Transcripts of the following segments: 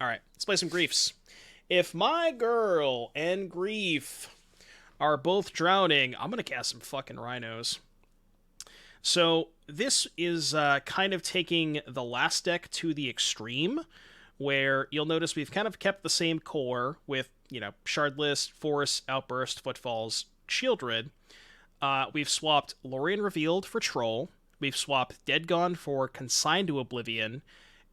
Alright, let's play some Griefs. If my girl and Grief are both drowning, I'm gonna cast some fucking Rhinos. So this is kind of taking the last deck to the extreme, where you'll notice we've kind of kept the same core with, Shardless, Force, Outburst, Footfalls, Sheoldred. We've swapped Lorien Revealed for Troll. We've swapped Dead Gone for Consign to Oblivion.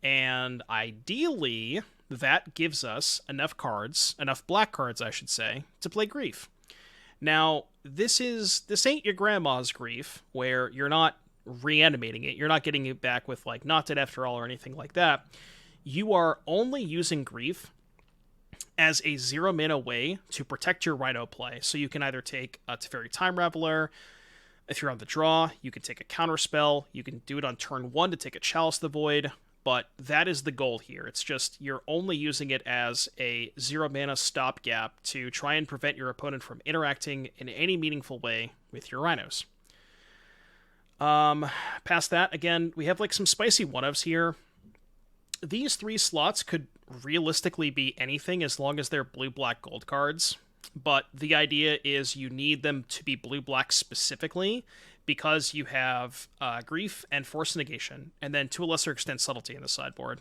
And ideally, that gives us enough black cards, I should say, to play Grief. Now, this ain't your grandma's Grief, where you're not reanimating it. You're not getting it back with, Not Dead After All or anything like that. You are only using Grief as a 0-mana way to protect your Rhino play. So you can either take a Teferi Time Raveler. If you're on the draw, you can take a counterspell. You can do it on turn 1 to take a Chalice the Void. But that is the goal here. It's just you're only using it as a 0-mana stopgap to try and prevent your opponent from interacting in any meaningful way with your Rhinos. Past that, again, we have some spicy one-ofs here. These 3 slots could realistically be anything as long as they're blue-black gold cards. But the idea is you need them to be blue-black specifically, because you have Grief and Force of Negation, and then to a lesser extent Subtlety in the sideboard.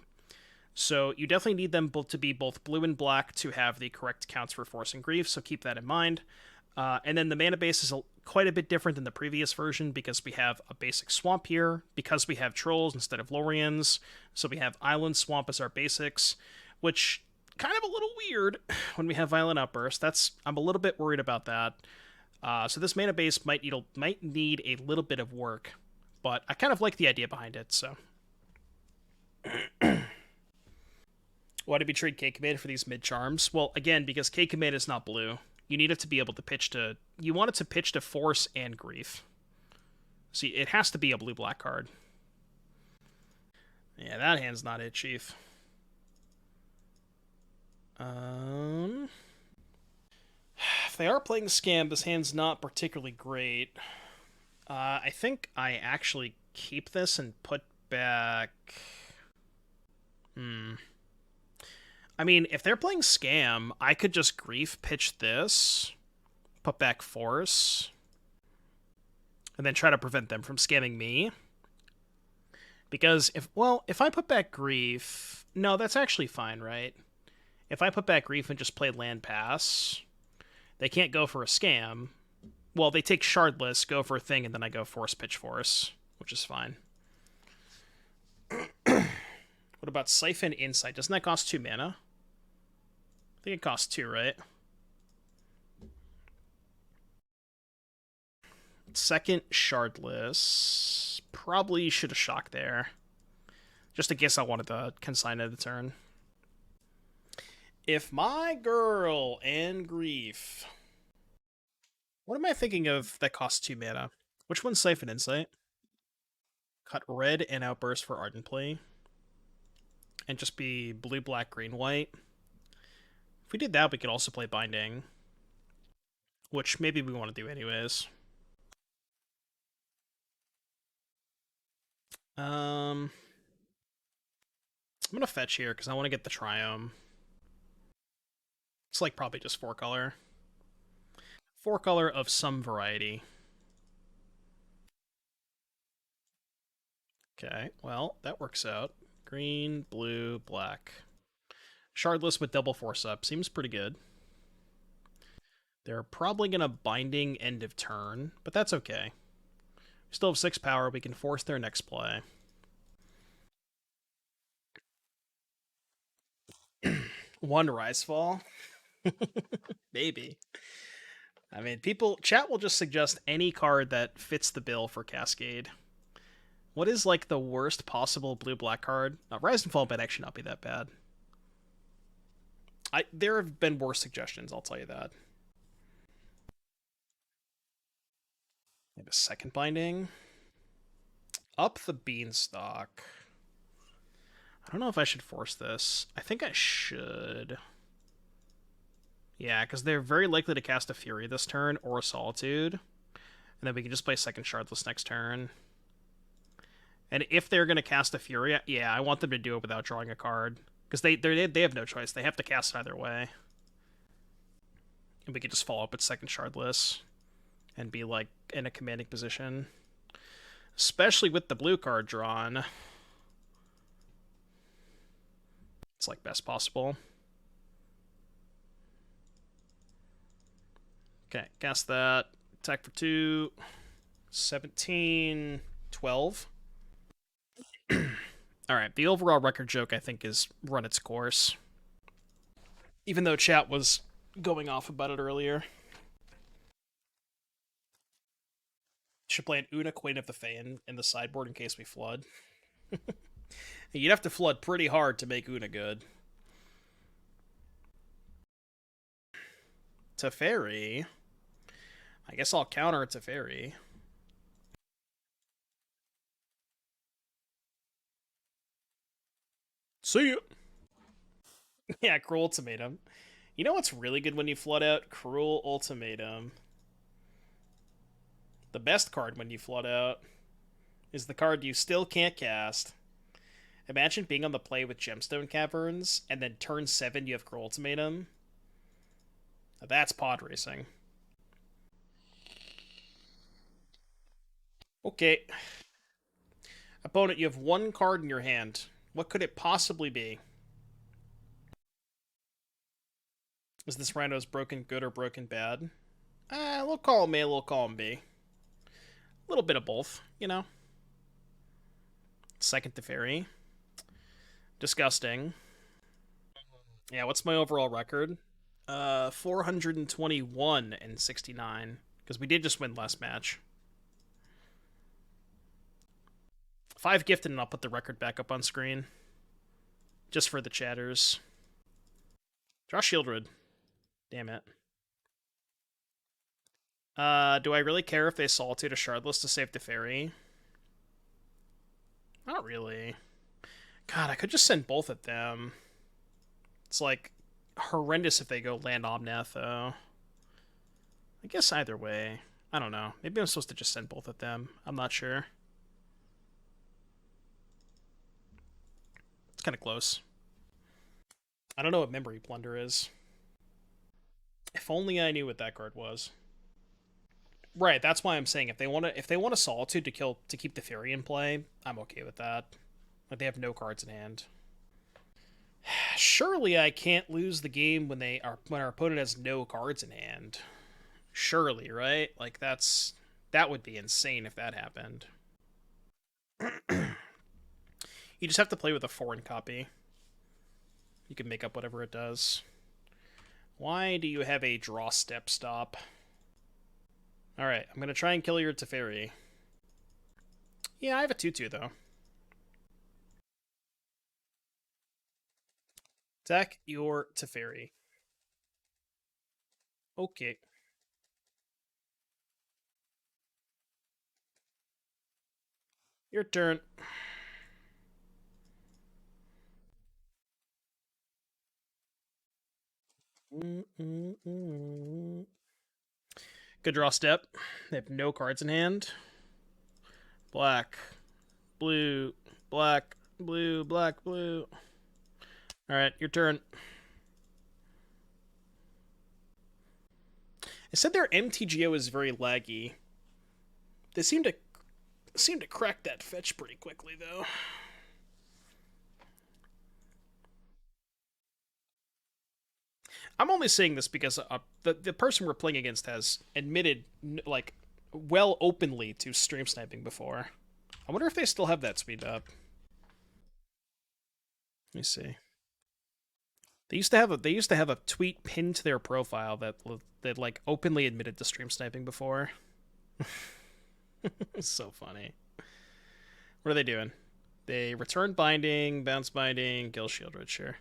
So you definitely need them both to be both blue and black to have the correct counts for Force and Grief, so keep that in mind. And then the mana base is quite a bit different than the previous version, because we have a basic Swamp here, because we have Trolls instead of Loriens, so we have Island Swamp as our basics, which kind of a little weird when we have Violent Outburst. I'm a little bit worried about that. So this mana base might need a little bit of work, but I kind of like the idea behind it, so. Why did we trade K-Command for these mid-charms? Well, again, because K-Command is not blue. You need it to be able to pitch to... You want it to pitch to Force and Grief. See, it has to be a blue-black card. Yeah, that hand's not it, Chief. If they are playing Scam, this hand's not particularly great. I think I actually keep this and put back... I mean, if they're playing Scam, I could just Grief pitch this, put back Force, and then try to prevent them from scamming me. Because if I put back Grief... No, that's actually fine, right? If I put back Grief and just play Land Pass... They can't go for a scam. Well, they take Shardless, go for a thing, and then I go Force Pitch Force, which is fine. What about Siphon Insight? Doesn't that cost 2 mana? I think it costs 2, right? Second Shardless. Probably should have shocked there. Just in case I wanted to consign at the turn. If my girl and Grief... What am I thinking of that costs 2 mana? Which one's Siphon Insight? Cut red and Outburst for Ardent Play. And just be blue, black, green, white. If we did that, we could also play Binding. Which maybe we want to do anyways. I'm going to fetch here because I want to get the Triome. It's probably just 4-color. 4-color of some variety. Okay, well, that works out. Green, blue, black. Shardless with double Force up. Seems pretty good. They're probably going to Binding end of turn, but that's okay. We still have 6 power. We can force their next play. One Rise-Fall. Maybe. I mean, chat will just suggest any card that fits the bill for Cascade. What is, the worst possible blue-black card? Rise and Fall might actually not be that bad. There have been worse suggestions, I'll tell you that. Maybe a second Binding. Up the Beanstalk. I don't know if I should force this. I think I should. Yeah, because they're very likely to cast a Fury this turn, or a Solitude. And then we can just play second Shardless next turn. And if they're going to cast a Fury, yeah, I want them to do it without drawing a card. Because they have no choice. They have to cast it either way. And we could just follow up with second Shardless and be, like, in a commanding position. Especially with the blue card drawn. It's, like, best possible. Okay, cast that. Attack for 2. 17, 12. Alright, the overall record joke, I think, is run its course. Even though chat was going off about it earlier. Should play an Una Queen of the Fae in the sideboard in case we flood. You'd have to flood pretty hard to make Una good. Teferi. I guess I'll counter Teferi. See ya. Yeah, Cruel Ultimatum. You know what's really good when you flood out? Cruel Ultimatum. The best card when you flood out is the card you still can't cast. Imagine being on the play with Gemstone Caverns, and then turn 7 you have Cruel Ultimatum. Now that's pod racing. Okay. Opponent, you have one card in your hand. What could it possibly be? Is this Rhinos broken good or broken bad? We'll call him A, we'll call him B. A little bit of both, you know? Second Teferi. Disgusting. Yeah, what's my overall record? 421 and 69. Because we did just win last match. 5 gifted, and I'll put the record back up on screen. Just for the chatters. Draw Sheoldred. Damn it. Do I really care if they Solitude a Shardless to save Teferi? Not really. God, I could just send both at them. It's, like, horrendous if they go land Omnath, though. I guess either way. I don't know. Maybe I'm supposed to just send both at them. I'm not sure. It's kind of close. I don't know what Memory Plunder is. If only I knew what that card was. Right, that's why I'm saying if they want a Solitude to keep the Fury in play, I'm okay with that. Like, they have no cards in hand. Surely I can't lose the game when our opponent has no cards in hand. Surely, right? Like, that would be insane if that happened. You just have to play with a foreign copy. You can make up whatever it does. Why do you have a draw step stop? Alright, I'm going to try and kill your Teferi. Yeah, I have a 2-2, though. Attack your Teferi. Okay. Your turn. Good draw step. They have no cards in hand. Black, blue, black, blue, black, blue. Alright, your turn. I said their MTGO is very laggy. They seem to crack that fetch pretty quickly, though. I'm only saying this because the person we're playing against has admitted, like, well openly to stream sniping before. I wonder if they still have that speed up. Let me see. They used to have a tweet pinned to their profile that like openly admitted to stream sniping before. It's so funny. What are they doing? They return binding, bounce binding, kill Sheoldred, sure.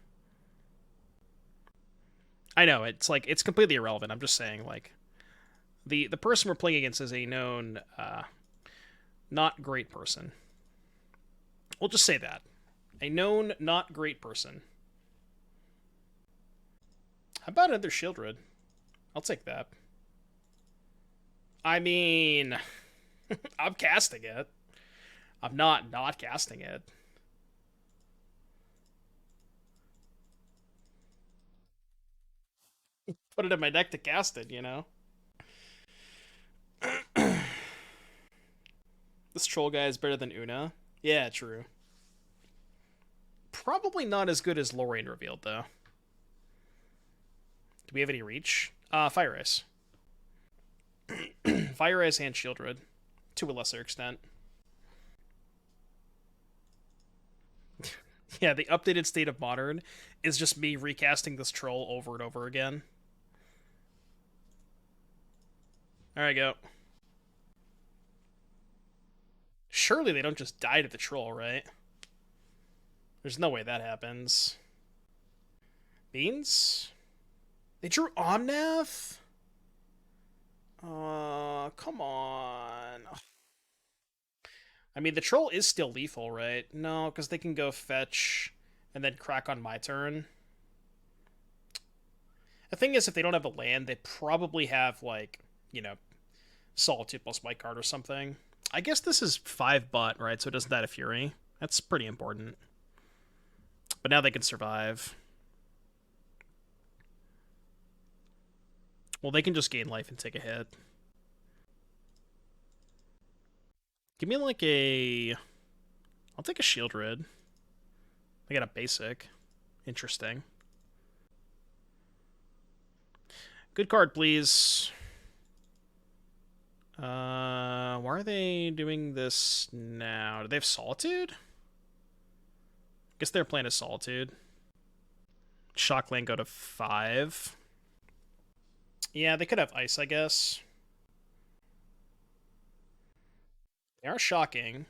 I know, it's like, it's completely irrelevant. I'm just saying, like, the person we're playing against is a known, not great person. We'll just say that. A known, not great person. How about another Sheoldred? I'll take that. I mean, I'm casting it. I'm not casting it. Put it in my deck to cast it, you know? This troll guy is better than Una. Yeah, true. Probably not as good as Lorraine revealed, though. Do we have any reach? Fire Ice. Fire Ice and Sheoldred, to a lesser extent. Yeah, the updated state of Modern is just me recasting this troll over and over again. Alright, go. Surely they don't just die to the troll, right? There's no way that happens. Beans? They drew Omnath? Come on. I mean, the troll is still lethal, right? No, because they can go fetch and then crack on my turn. The thing is, if they don't have a land, they probably have, like, you know, Solitude plus white card or something. I guess this is 5 butt, right? So it doesn't die to Fury. That's pretty important. But now they can survive. Well, they can just gain life and take a hit. Give me like a... I'll take a Sheoldred. I got a basic. Interesting. Good card, please. Why are they doing this now? Do they have Solitude? Guess their plan is Solitude. Shockland go to 5. Yeah, they could have Ice, I guess. They are shocking.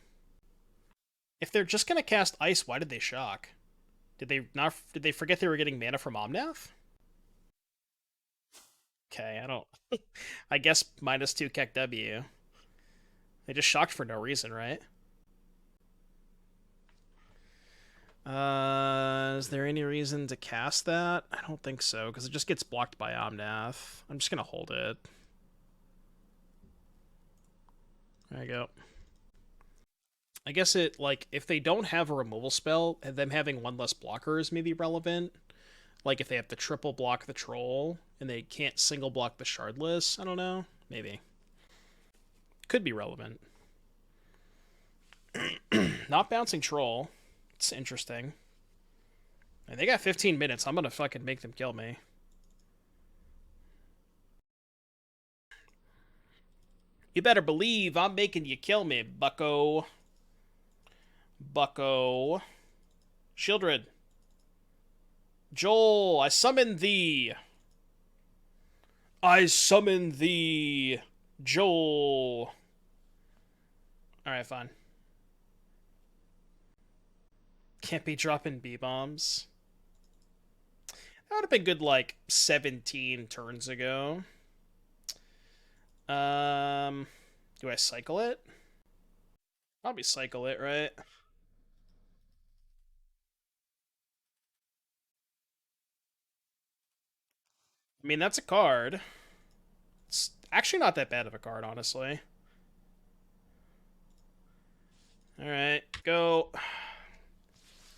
If they're just gonna cast Ice, why did they shock? Did they forget they were getting mana from Omnath? Okay, I don't... I guess -2 Keck W. They just shocked for no reason, right? Is there any reason to cast that? I don't think so, because it just gets blocked by Omnath. I'm just gonna hold it. There you go. I guess it, like, if they don't have a removal spell, them having 1 less blocker is maybe relevant. Like, if they have to triple block the troll, and they can't single block the Shardless, I don't know. Maybe. Could be relevant. Not bouncing troll. It's interesting. And they got 15 minutes. I'm gonna fucking make them kill me. You better believe I'm making you kill me, bucko. Bucko. Sheoldred. Joel, I summon thee. I summon thee, Joel. Alright, fine. Can't be dropping B-bombs. That would have been good, like, 17 turns ago. Do I cycle it? Probably cycle it, right? I mean, that's a card. It's actually not that bad of a card, honestly. Alright, go.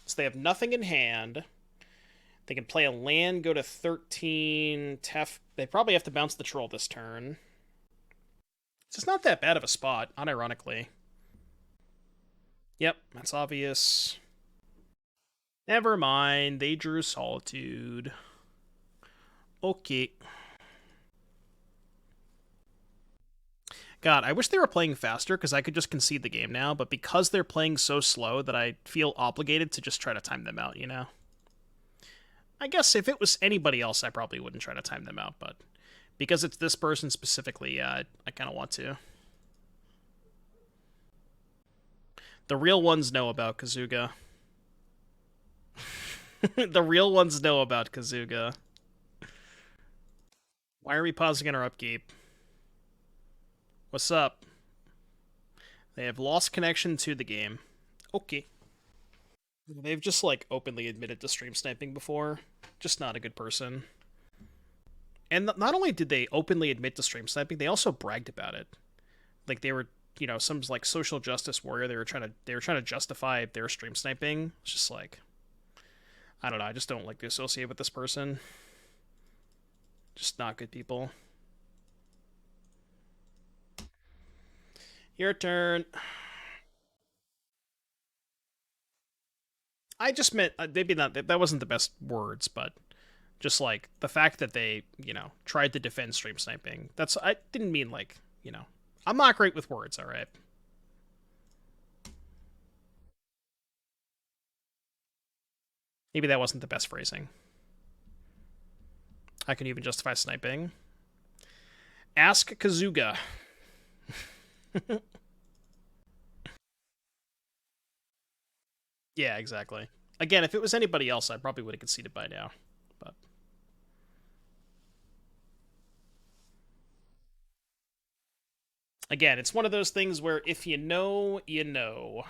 So they have nothing in hand. They can play a land, go to 13, Tef. They probably have to bounce the troll this turn. It's just not that bad of a spot, unironically. Yep, that's obvious. Never mind, they drew Solitude. Okay. God, I wish they were playing faster because I could just concede the game now, but because they're playing so slow that I feel obligated to just try to time them out, you know? I guess if it was anybody else, I probably wouldn't try to time them out, but because it's this person specifically, yeah, I kind of want to. The real ones know about Kazuga. The real ones know about Kazuga. Why are we pausing in our upkeep? What's up? They have lost connection to the game. Okay. They've just, like, openly admitted to stream sniping before. Just not a good person. And not only did they openly admit to stream sniping, they also bragged about it. Like, they were, you know, some, like, social justice warrior. They were trying to justify their stream sniping. It's just like, I don't know. I just don't like to associate with this person. Just not good people. Your turn. I just meant maybe not that wasn't the best words, but just like the fact that they, tried to defend stream sniping. I didn't mean like, I'm not great with words, all right. Maybe that wasn't the best phrasing. I can even justify sniping. Ask Kazuga. Yeah, exactly. Again, if it was anybody else, I probably would have conceded by now. But again, it's one of those things where if you know, you know.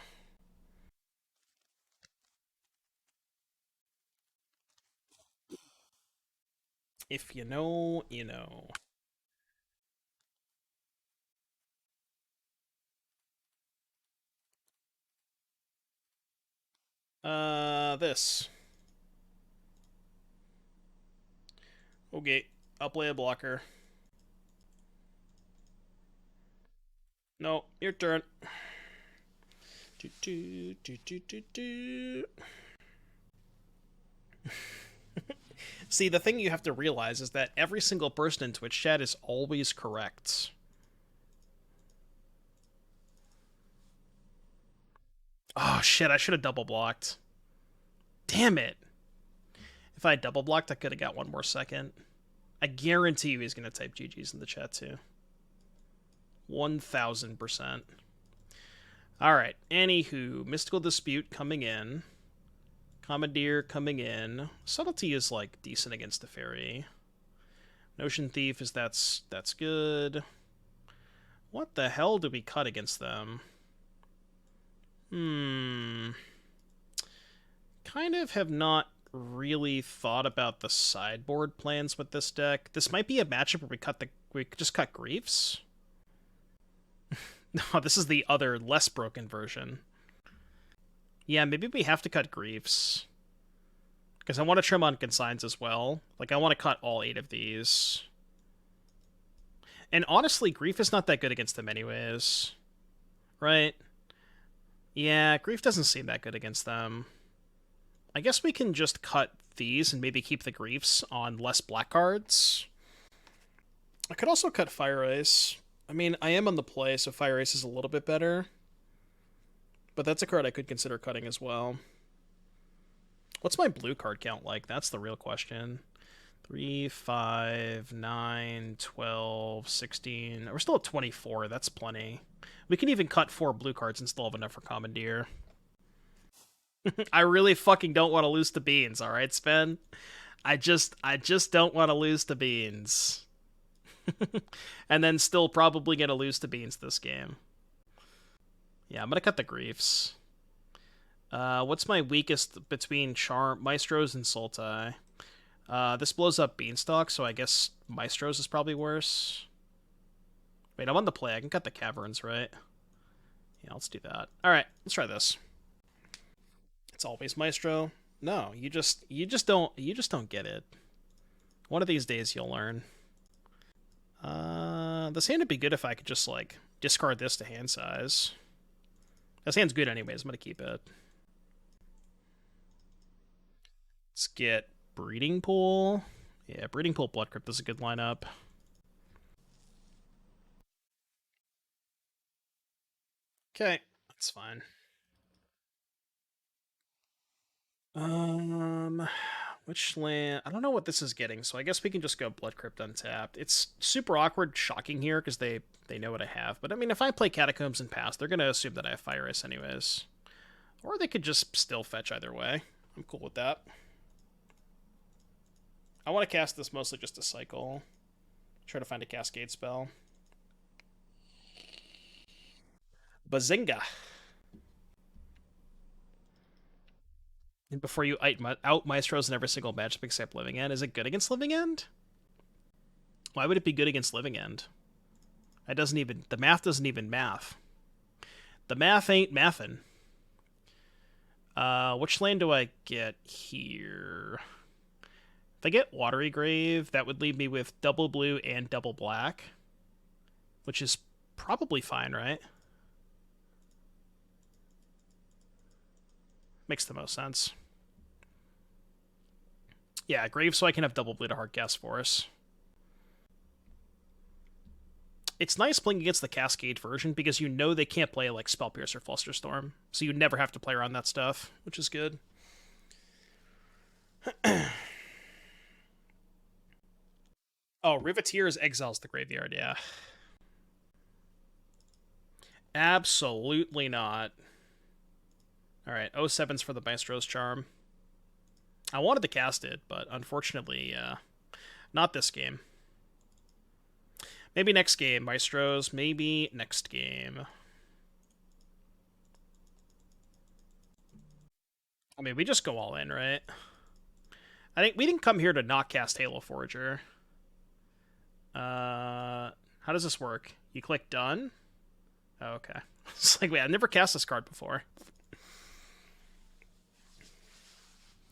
If you know, you know. This. Okay, I'll play a blocker. No, your turn. Do, do, do, do, do, do. See, the thing you have to realize is that every single person in Twitch chat is always correct. Oh, shit, I should have double blocked. Damn it. If I double blocked, I could have got one more second. I guarantee you he's going to type GG's in the chat, too. 1000%. Alright, anywho, Mystical Dispute coming in. Commandeer coming in. Subtlety is, like, decent against the Fairy. Notion Thief is that's good. What the hell do we cut against them? Kind of have not really thought about the sideboard plans with this deck. This might be a matchup where we just cut Griefs. No, this is the other, less broken version. Yeah, maybe we have to cut Griefs. Because I want to trim on Consigns as well. Like, I want to cut all 8 of these. And honestly, Grief is not that good against them anyways. Right? Yeah, Grief doesn't seem that good against them. I guess we can just cut these and maybe keep the Griefs on less black cards. I could also cut Fire Ice. I mean, I am on the play, so Fire Ice is a little bit better. But that's a card I could consider cutting as well. What's my blue card count like? That's the real question. 3, 5, 9, 12, 16. We're still at 24. That's plenty. We can even cut 4 blue cards and still have enough for Commandeer. I really fucking don't want to lose to Beans, alright, Sven? I just don't want to lose to Beans. And then still probably gonna lose to Beans this game. Yeah, I'm gonna cut the Griefs. What's my weakest between Maestros and Sultai? This blows up Beanstalk, so I guess Maestros is probably worse. Wait, I'm on the play. I can cut the Caverns, right? Yeah, let's do that. Alright, let's try this. It's always Maestro. No, you just don't get it. One of these days you'll learn. This hand would be good if I could just, like, discard this to hand size. This hand's good anyways. I'm gonna keep it. Let's get Breeding Pool. Yeah, Breeding Pool, Blood Crypt is a good lineup. Okay, that's fine. Which land? I don't know what this is getting, so I guess we can just go Blood Crypt untapped. It's super awkward shocking here because they know what I have. But I mean, if I play Catacombs and pass, they're gonna assume that I have Fire Ice anyways. Or they could just still fetch either way. I'm cool with that. I want to cast this mostly just to cycle. Try to find a Cascade spell. Bazinga! And before you out Maestros in every single matchup except Living End, is it good against Living End? Why would it be good against Living End? The math doesn't even math. The math ain't mathin'. Which land do I get here? If I get Watery Grave, that would leave me with double blue and double black, which is probably fine, right? Makes the most sense. Yeah, Grave so I can have double blue to hard cast Force. It's nice playing against the Cascade version because you know they can't play like Spell Piercer, Flusterstorm, so you never have to play around that stuff, which is good. Oh, Riveteers exiles the graveyard, yeah. Absolutely not. Alright, 07's for the Maestros Charm. I wanted to cast it, but unfortunately, not this game. Maybe next game, Maestros. Maybe next game. I mean, we just go all in, right? I think we didn't come here to not cast Halo Forager. How does this work? You click done? Oh, okay. It's like, wait, I've never cast this card before.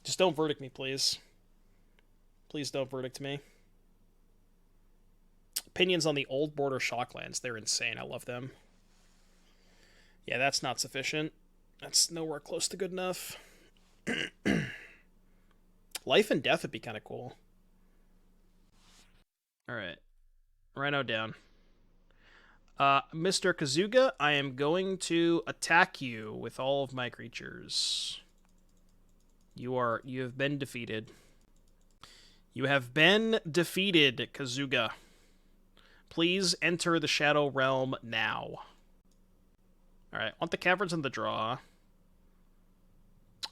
Just don't verdict me, please. Please don't verdict me. Opinions on the old border shocklands. They're insane. I love them. Yeah, that's not sufficient. That's nowhere close to good enough. Life and Death would be kind of cool. Alright. Rhino down. Mr. Kazuga, I am going to attack you with all of my creatures. You have been defeated. You have been defeated, Kazuga. Please enter the Shadow Realm now. Alright, want the Caverns in the draw.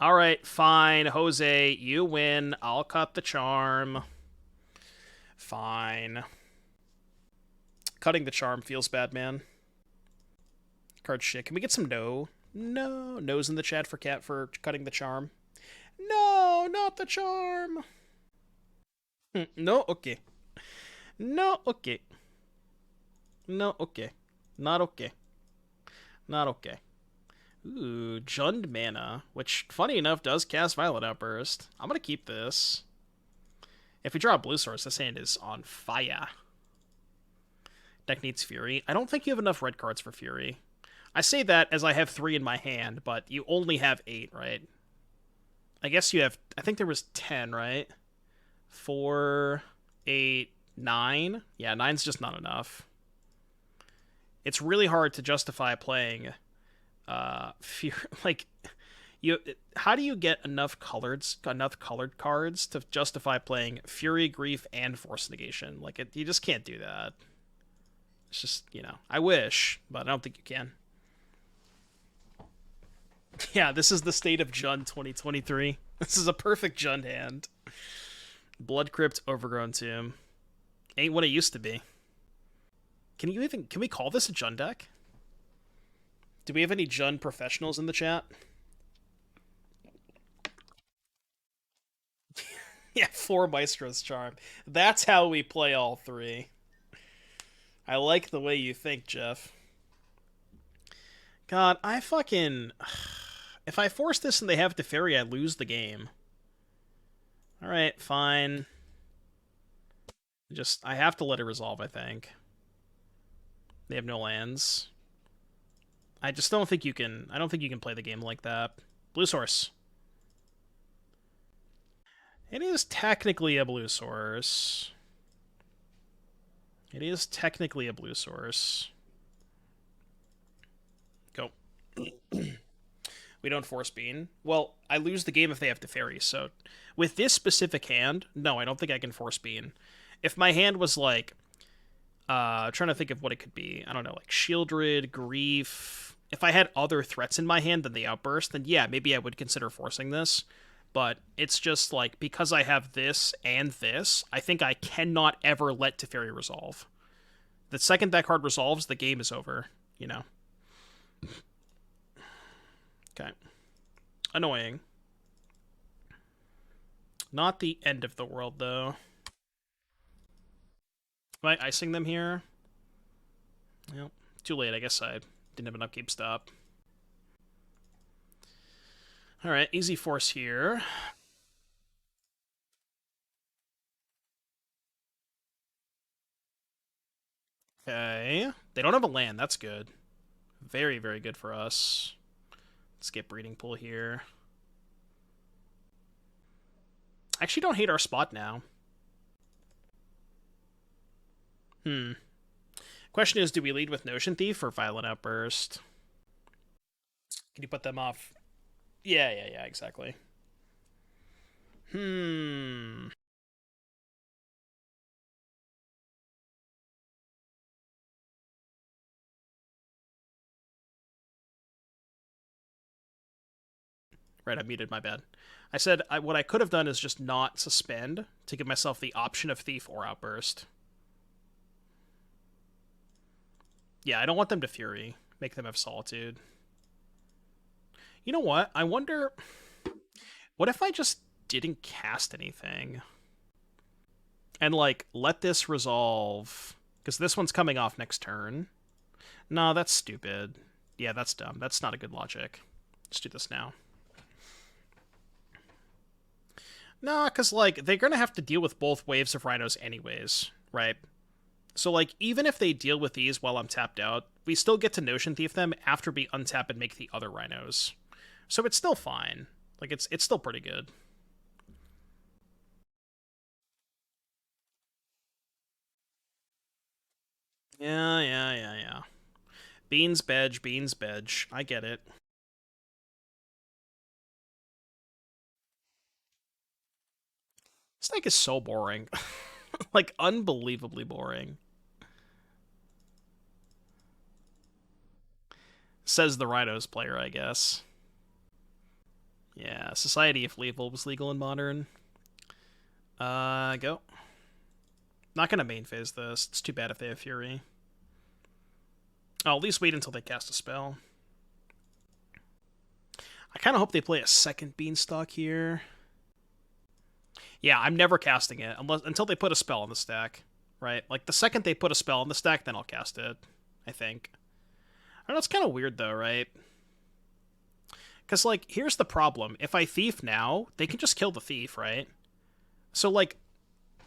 Alright, fine, Jose, you win. I'll cut the charm. Fine. Cutting the charm feels bad, man. Card shit. Can we get some no? No. No's in the chat for cutting the charm. No, not the charm. No, okay. No, okay. No, okay. Not okay. Not okay. Ooh, Jund mana, which, funny enough, does cast Violent Outburst. I'm gonna keep this. If we draw a blue source, this hand is on fire. Deck needs Fury. I don't think you have enough red cards for Fury. I say that as I have 3 in my hand, but you only have 8, right? I guess you have... I think there was 10, right? 4, 8, 9? Yeah, 9's just not enough. It's really hard to justify playing... Fury... Like... How do you get enough colored cards to justify playing Fury, Grief, and Force Negation? Like, you just can't do that. It's just, you know, I wish, but I don't think you can. Yeah, this is the state of Jund 2023. This is a perfect Jund hand. Blood Crypt, Overgrown Tomb. Ain't what it used to be. Can we call this a Jund deck? Do we have any Jund professionals in the chat? Yeah, 4 Maestros Charm. That's how we play all 3. I like the way you think, Jeff. God, I fucking... If I force this and they have Teferi, I lose the game. Alright, fine. I have to let it resolve, I think. They have no lands. I just don't think you can... I don't think you can play the game like that. Blue source. It is technically a blue source. It is technically a blue source. Go. We don't force Bean. Well, I lose the game if they have Teferi, so... With this specific hand, no, I don't think I can force Bean. If my hand was like... trying to think of what it could be. I don't know, like Sheoldred, Grief... If I had other threats in my hand than the Outburst, then yeah, maybe I would consider forcing this. But it's just like, because I have this and this, I think I cannot ever let Teferi resolve. The second that card resolves, the game is over, you know? Okay. Annoying. Not the end of the world, though. Am I icing them here? Well, too late. I guess I didn't have enough GameStop. Alright, easy force here. Okay. They don't have a land. That's good. Very, very good for us. Let's get Breeding Pool here. I actually don't hate our spot now. Question is, do we lead with Notion Thief or Violent Outburst? Can you put them off? Yeah, exactly. Right, I muted, my bad. I said what I could have done is just not suspend to give myself the option of Thief or Outburst. Yeah, I don't want them to Fury. Make them have Solitude. You know what? I wonder... What if I just didn't cast anything? And, like, let this resolve... Because this one's coming off next turn. No, that's stupid. Yeah, that's dumb. That's not a good logic. Let's do this now. Nah, because, like, they're going to have to deal with both waves of Rhinos anyways, right? So, like, even if they deal with these while I'm tapped out, we still get to Notion Thief them after we untap and make the other Rhinos. So it's still fine. Like, it's still pretty good. Yeah. Beans, Bedge, Beans, Bedge. I get it. This deck is so boring. Like, unbelievably boring. Says the Rhinos player, I guess. Yeah, Society if Lethal was legal in Modern. Go. Not gonna main phase this. It's too bad if they have Fury. I'll at least wait until they cast a spell. I kind of hope they play a second Beanstalk here. Yeah, I'm never casting it until they put a spell on the stack, right? Like, the second they put a spell on the stack, then I'll cast it, I think. I don't know, it's kind of weird, though, right? Because, like, here's the problem. If I Thief now, they can just kill the Thief, right? So, like,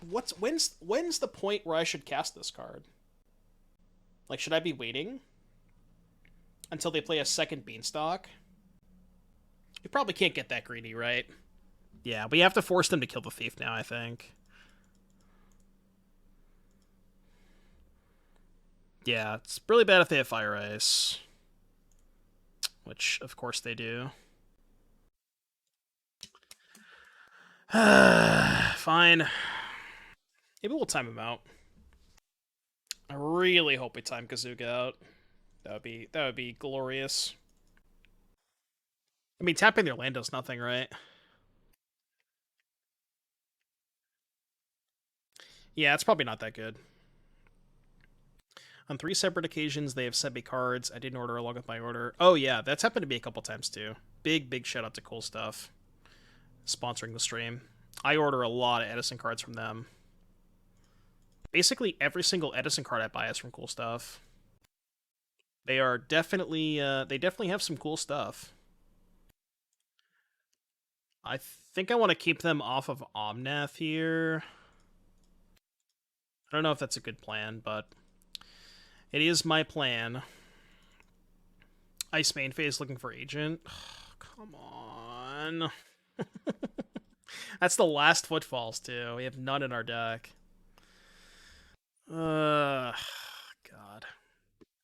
when's the point where I should cast this card? Like, should I be waiting until they play a second Beanstalk? You probably can't get that greedy, right? Yeah, we have to force them to kill the Thief now, I think. Yeah, it's really bad if they have Fire Ice. Which, of course, they do. Fine. Maybe we'll time him out. I really hope we time Kazuga out. That would be glorious. I mean, tapping their land does nothing, right? Yeah, it's probably not that good. On 3 separate occasions, they have sent me cards I didn't order along with my order. Oh yeah, that's happened to me a couple times too. Big shout out to Cool Stuff sponsoring the stream. I order a lot of Edison cards from them. Basically, every single Edison card I buy is from Cool Stuff. They are definitely, they definitely have some cool stuff. I think I want to keep them off of Omnath here. I don't know if that's a good plan, but it is my plan. Ice main phase looking for Agent. Come on. That's the last Footfalls, too. We have none in our deck. God.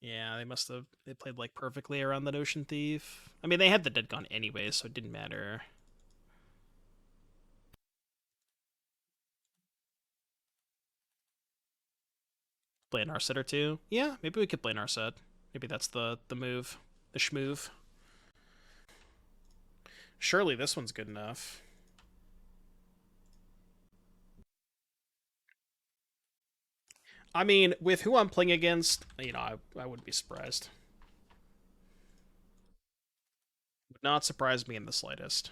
Yeah, they played, like, perfectly around the Notion Thief. I mean, they had the Dead Gone anyway, so it didn't matter. Play an Narset or two? Yeah, maybe we could play an Narset. Maybe that's the move. The schmove. Surely this one's good enough. I mean, with who I'm playing against, you know, I wouldn't be surprised. Would not surprise me in the slightest.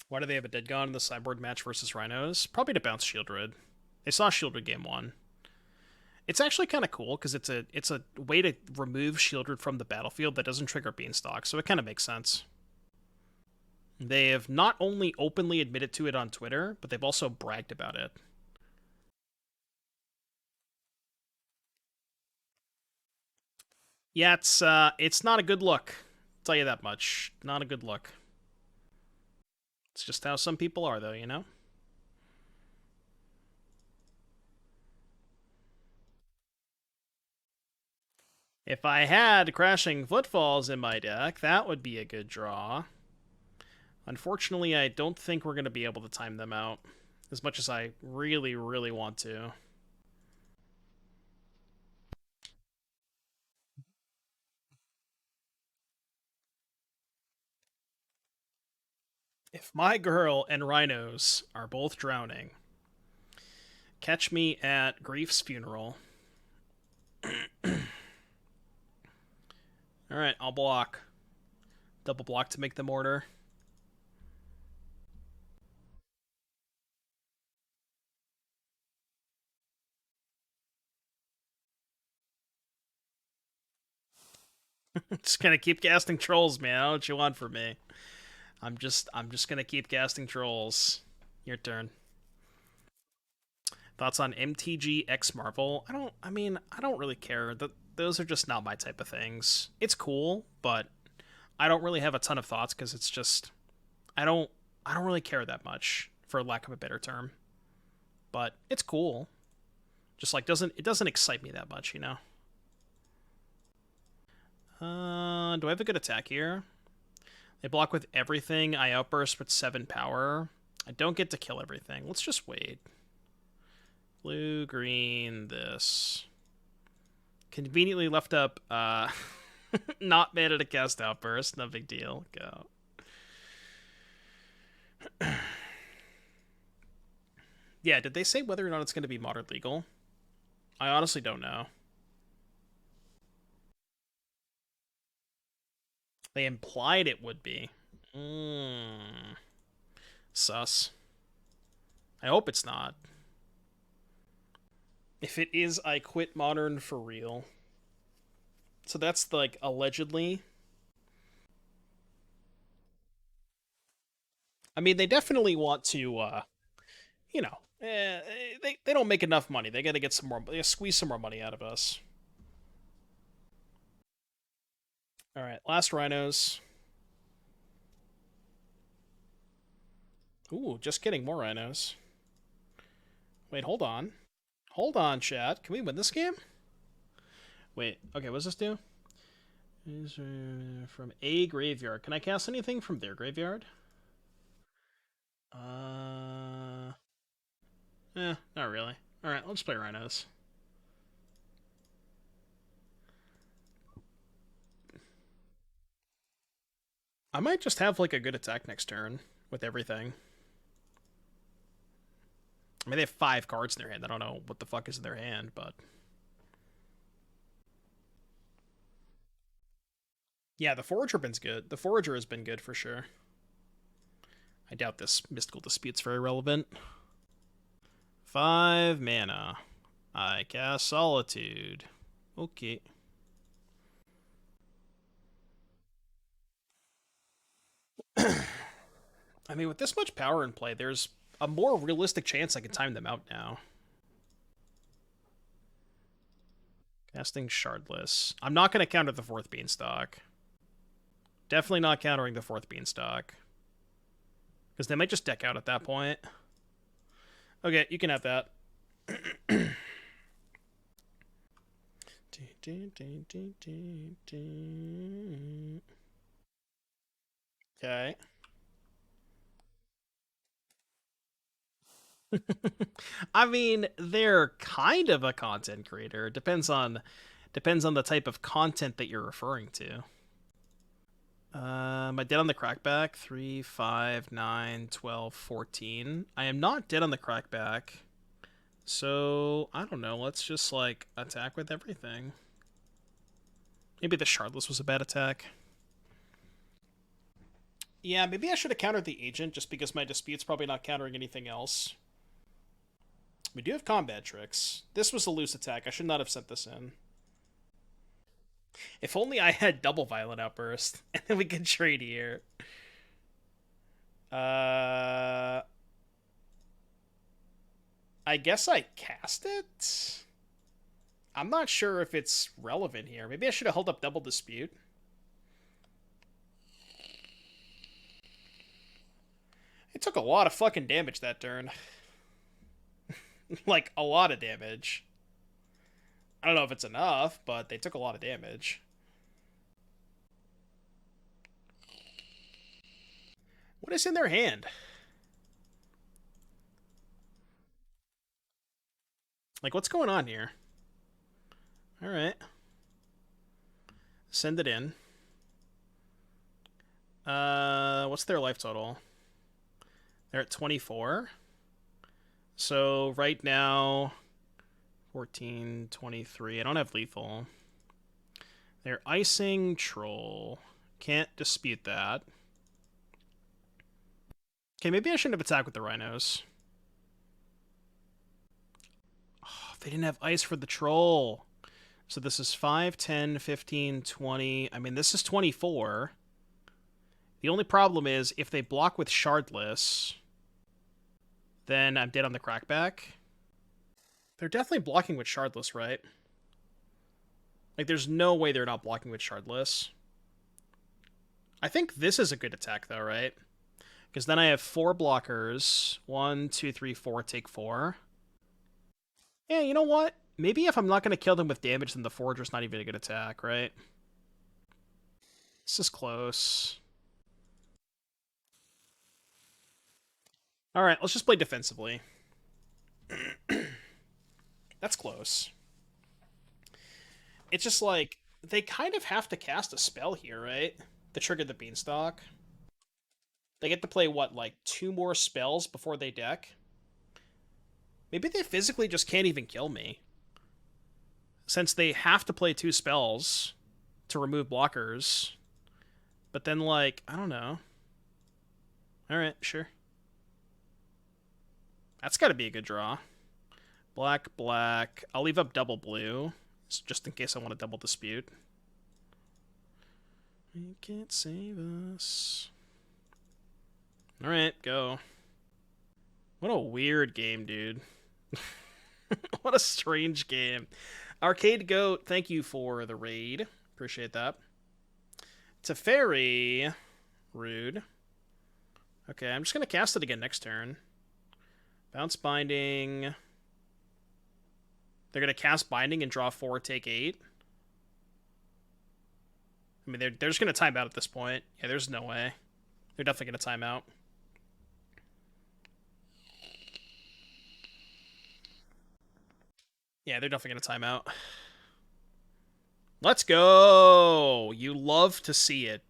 Why do they have a Dead Gone in the sideboard match versus Rhinos? Probably to bounce Sheoldred. They saw Sheoldred game 1. It's actually kind of cool because it's a way to remove Sheoldred from the battlefield that doesn't trigger Beanstalk, so it kind of makes sense. They have not only openly admitted to it on Twitter, but they've also bragged about it. Yeah, it's not a good look. I'll tell you that much. Not a good look. It's just how some people are, though, you know? If I had Crashing Footfalls in my deck, that would be a good draw. Unfortunately, I don't think we're going to be able to time them out as much as I really, really want to. If my girl and Rhinos are both drowning, catch me at Grief's funeral. Alright, I'll block. Double block to make them order. Just gonna keep casting trolls, man. I don't know what you want from me. I'm just gonna keep casting trolls. Your turn. Thoughts on MTG X Marvel? I don't really care. Those are just not my type of things. It's cool, but I don't really have a ton of thoughts because it's just I don't I don't really care that much, for lack of a better term. But it's cool. Just like doesn't excite me that much, you know. Do I have a good attack here? They block with everything. I outburst with 7 power. I don't get to kill everything. Let's just wait. Blue, green, this. Conveniently left up, not mana to cast Outburst. No big deal. Go. Yeah, did they say whether or not it's going to be modern legal? I honestly don't know. They implied it would be. Sus. I hope it's not. If it is, I quit Modern for real. So that's, like, allegedly. I mean, they definitely want to, you know, they don't make enough money. They gotta get some more, squeeze some more money out of us. Alright, last Rhinos. Ooh, just kidding, more Rhinos. Wait, hold on. Hold on, chat. Can we win this game? Wait, okay, what does this do? From a graveyard. Can I cast anything from their graveyard? Not really. Alright, let's play Rhinos. I might just have, like, a good attack next turn with everything. I mean, they have 5 cards in their hand. I don't know what the fuck is in their hand, but... Yeah, the Forager has been good. The Forager has been good for sure. I doubt this Mystical Dispute's very relevant. 5 mana. I cast Solitude. Okay. I mean, with this much power in play, there's a more realistic chance I can time them out now. Casting Shardless. I'm not going to counter the 4th Beanstalk. Definitely not countering the 4th Beanstalk. Because they might just deck out at that point. Okay, you can have that. Okay. I mean, they're kind of a content creator. It depends on the type of content that you're referring to. Am I dead on the crackback? 3, 5, 9, 12, 14. I am not dead on the crackback. So, I don't know. Let's just, like, attack with everything. Maybe the Shardless was a bad attack. Yeah, maybe I should have countered the Agent, just because my Dispute's probably not countering anything else. We do have combat tricks. This was a loose attack. I should not have sent this in. If only I had double Violent Outburst, and then we could trade here. I guess I cast it? I'm not sure if it's relevant here. Maybe I should have held up Double Dispute. It took a lot of fucking damage that turn. Like, a lot of damage. I don't know if it's enough, but they took a lot of damage. What is in their hand? Like, what's going on here? Alright. Send it in. What's their life total? They're at 24. So, right now... 14, 23. I don't have lethal. They're icing Troll. Can't dispute that. Okay, maybe I shouldn't have attacked with the Rhinos. Oh, they didn't have ice for the Troll. So this is 5, 10, 15, 20. I mean, this is 24. The only problem is, if they block with Shardless, then I'm dead on the crackback. They're definitely blocking with Shardless, right? Like, there's no way they're not blocking with Shardless. I think this is a good attack, though, right? Because then I have 4 blockers. 1, 2, 3, 4, take 4. Yeah, you know what? Maybe if I'm not going to kill them with damage, then the Forager's not even a good attack, right? This is close. Alright, let's just play defensively. That's close. It's just like, they kind of have to cast a spell here, right? To trigger the Beanstalk. They get to play, what, like 2 more spells before they deck? Maybe they physically just can't even kill me. Since they have to play 2 spells to remove blockers. But then, like, I don't know. Alright, sure. That's gotta be a good draw. Black, black. I'll leave up double blue, just in case I want to double dispute. You can't save us. Alright, go. What a weird game, dude. What a strange game. Arcade Goat, thank you for the raid. Appreciate that. Teferi. Rude. Okay, I'm just going to cast it again next turn. Bounce Binding. They're going to cast Binding and draw 4, take 8. I mean, they're just going to time out at this point. Yeah, there's no way. They're definitely going to time out. Yeah, they're definitely going to time out. Let's go! You love to see it.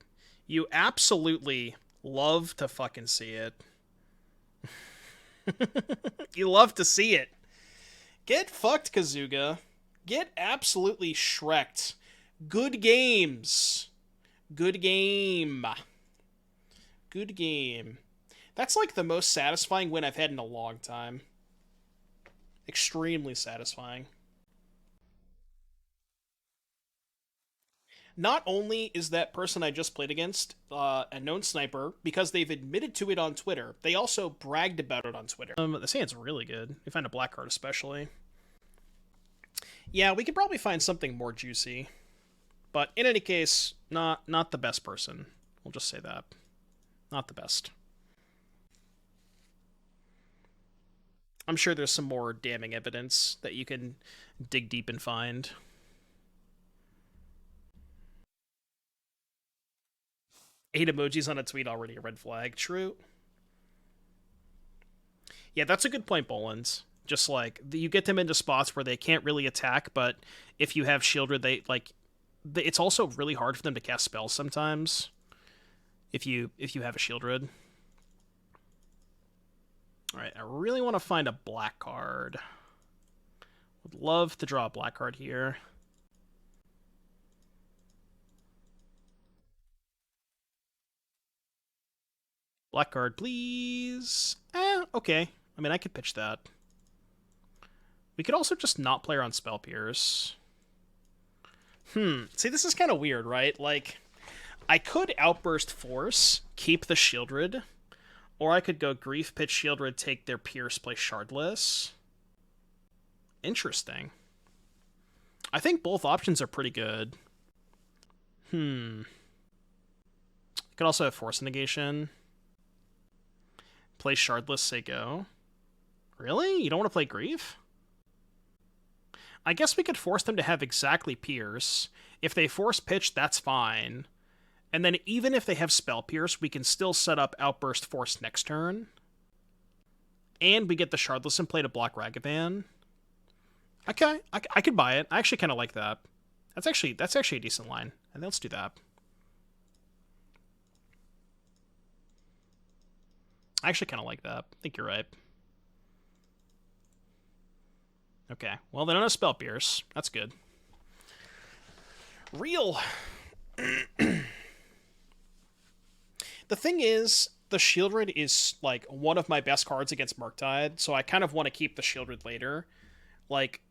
You absolutely love to fucking see it. You love to see it. Get fucked, Kazuga. Get absolutely shreked. Good games. Good game. Good game. That's like the most satisfying win I've had in a long time. Extremely satisfying. Not only is that person I just played against a known sniper, because they've admitted to it on Twitter, they also bragged about it on Twitter. This hand's really good. You find a black card especially. Yeah, we could probably find something more juicy. But in any case, not the best person. We'll just say that. Not the best. I'm sure there's some more damning evidence that you can dig deep and find. 8 emojis on a tweet, already a red flag. True. Yeah, that's a good point, Bolins. Just like, you get them into spots where they can't really attack, but if you have Sheoldred, they, like, it's also really hard for them to cast spells sometimes. If you have a Sheoldred. Alright, I really want to find a black card. Would love to draw a black card here. Black card, please. Okay. I mean, I could pitch that. We could also just not play around Spell Pierce. See, this is kind of weird, right? Like, I could Outburst Force, keep the Sheoldred, or I could go Grief, pitch Sheoldred, take their Pierce, play Shardless. Interesting. I think both options are pretty good. Could also have Force of Negation. Play Shardless, say go. Really? You don't want to play Grief? I guess we could force them to have exactly Pierce. If they force pitch, that's fine. And then even if they have Spell Pierce, we can still set up Outburst Force next turn. And we get the Shardless in play to block Ragavan. Okay, I could buy it. I actually kind of like that. That's actually a decent line. And let's do that. I actually kind of like that. I think you're right. Okay, well, they don't have Spell Pierce. That's good. Real. The thing is, the Sheoldred is, like, one of my best cards against Murktide, so I kind of want to keep the Sheoldred later. Like,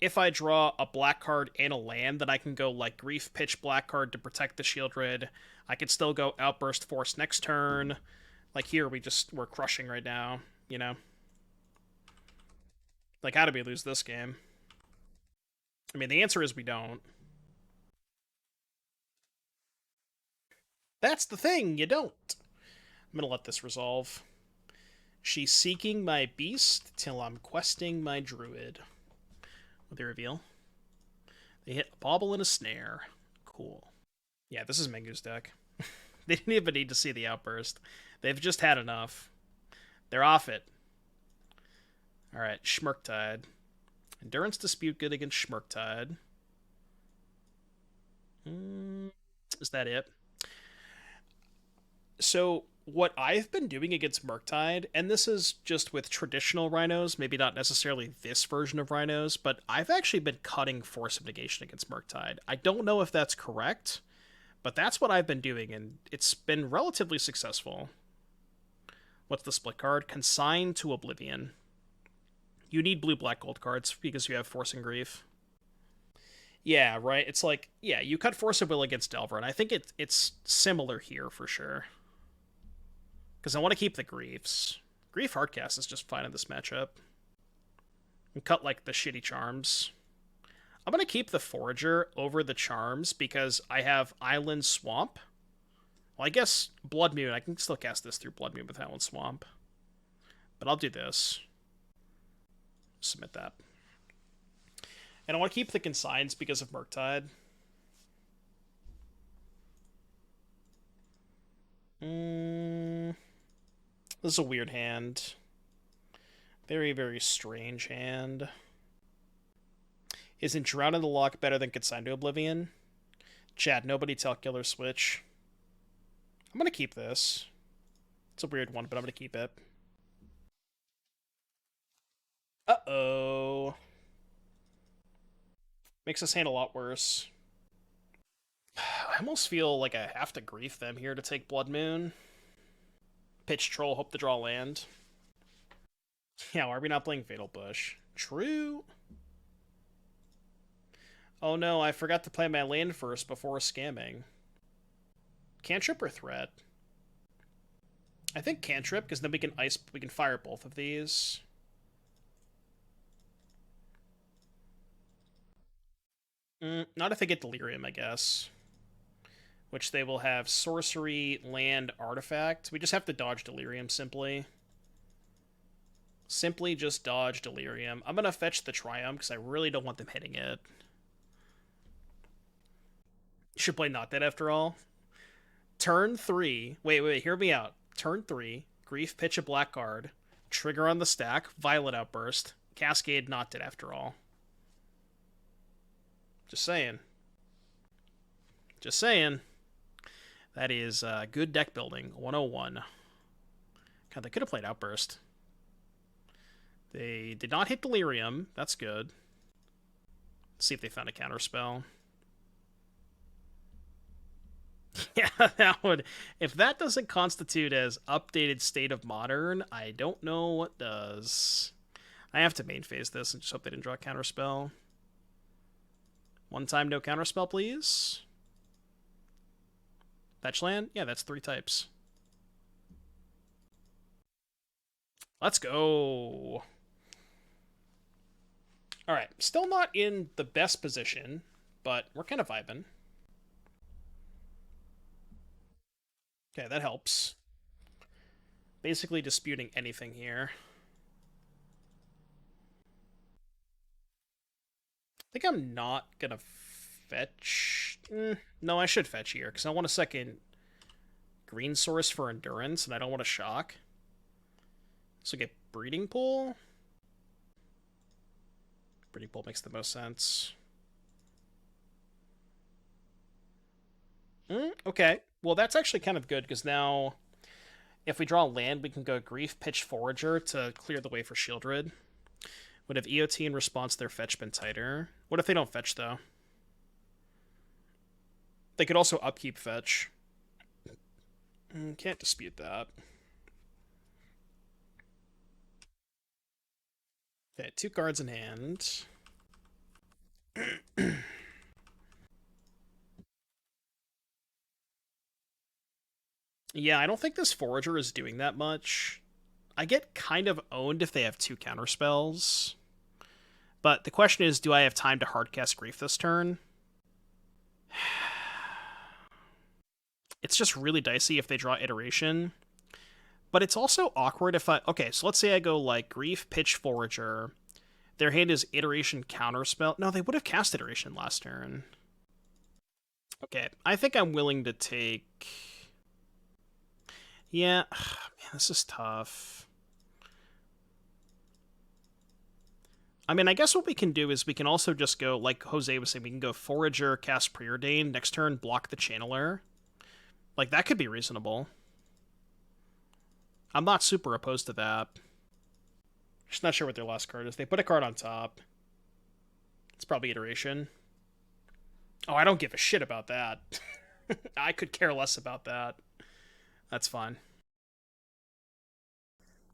if I draw a black card and a land, then I can go, like, Grief pitch black card to protect the Sheoldred. I could still go Outburst Force next turn. Like, here, we're crushing right now, you know? Like, how do we lose this game? I mean, the answer is we don't. That's the thing, you don't. I'm gonna let this resolve. She's seeking my beast till I'm questing my druid. With the reveal. They hit a bauble and a snare. Cool. Yeah, this is Mengu's deck. They didn't even need to see the outburst. They've just had enough. They're off it. Alright, Schmurktide. Endurance Dispute good against Schmurktide. Is that it? So, what I've been doing against Murktide, and this is just with traditional Rhinos, maybe not necessarily this version of Rhinos, but I've actually been cutting Force of Negation against Murktide. I don't know if that's correct, but that's what I've been doing, and it's been relatively successful. What's the split card? Consign to Oblivion. You need blue, black, gold cards because you have Force and Grief. Yeah, right? It's like, yeah, you cut Force of Will against Delver, and I think it's similar here for sure. Because I want to keep the Griefs. Grief Hardcast is just fine in this matchup. And cut, like, the shitty Charms. I'm going to keep the Forager over the Charms because I have Island Swamp. Well, I guess Blood Moon. I can still cast this through Blood Moon with Island Swamp. But I'll do this. Submit that. And I want to keep the Consigns because of Murktide. This is a weird hand. Very, very strange hand. Isn't Drown in the Loch better than Consign to Oblivion? Chad, nobody tell Killer Switch. I'm going to keep this. It's a weird one, but I'm going to keep it. Uh-oh. Makes this hand a lot worse. I almost feel like I have to Grief them here to take Blood Moon. Pitch Troll, hope to draw land. Yeah, why are we not playing Fatal Bush? True. Oh no, I forgot to play my land first before scamming. Cantrip or Threat? I think Cantrip, because then we can fire both of these. Not if they get Delirium, I guess. Which they will have Sorcery, Land, Artifact. We just have to dodge Delirium, simply. Simply just dodge Delirium. I'm going to fetch the Triumph, because I really don't want them hitting it. Should play Not Dead after all. Turn 3. Wait, hear me out. Turn 3. Grief, pitch a black card. Trigger on the stack. Violent Outburst. Cascade, Not Dead after all. Just saying. Just saying. That is good deck building. 101. God, they could have played Outburst. They did not hit Delirium. That's good. Let's see if they found a counterspell. Yeah, that would... If that doesn't constitute as updated State of Modern, I don't know what does. I have to main phase this and just hope they didn't draw a counterspell. One time, no counterspell, please. Fetch land? Yeah, that's 3 types. Let's go. Alright, still not in the best position, but we're kind of vibing. Okay, that helps. Basically disputing anything here. I think I'm not gonna fetch. No, I should fetch here, because I want a second green source for endurance, and I don't want to shock. So get Breeding Pool. Breeding Pool makes the most sense. Okay. Well, that's actually kind of good, because now if we draw land, we can go Grief, Pitch, Forager to clear the way for Sheoldred. Would have EOT in response to their fetch been tighter? What if they don't fetch, though? They could also upkeep fetch. Can't dispute that. Okay, 2 cards in hand. Yeah, I don't think this Forager is doing that much. I get kind of owned if they have 2 counterspells. But the question is, do I have time to hardcast Grief this turn? It's just really dicey if they draw Iteration. But it's also awkward if I... Okay, so let's say I go like Grief, Pitch, Forager. Their hand is Iteration, Counterspell. No, they would have cast Iteration last turn. Okay, I think I'm willing to take... Yeah, man, this is tough. I mean, I guess what we can do is we can also just go, like Jose was saying, we can go Forager, cast Preordain, next turn, block the Channeler. Like, that could be reasonable. I'm not super opposed to that. Just not sure what their last card is. They put a card on top. It's probably Iteration. Oh, I don't give a shit about that. I could care less about that. That's fine.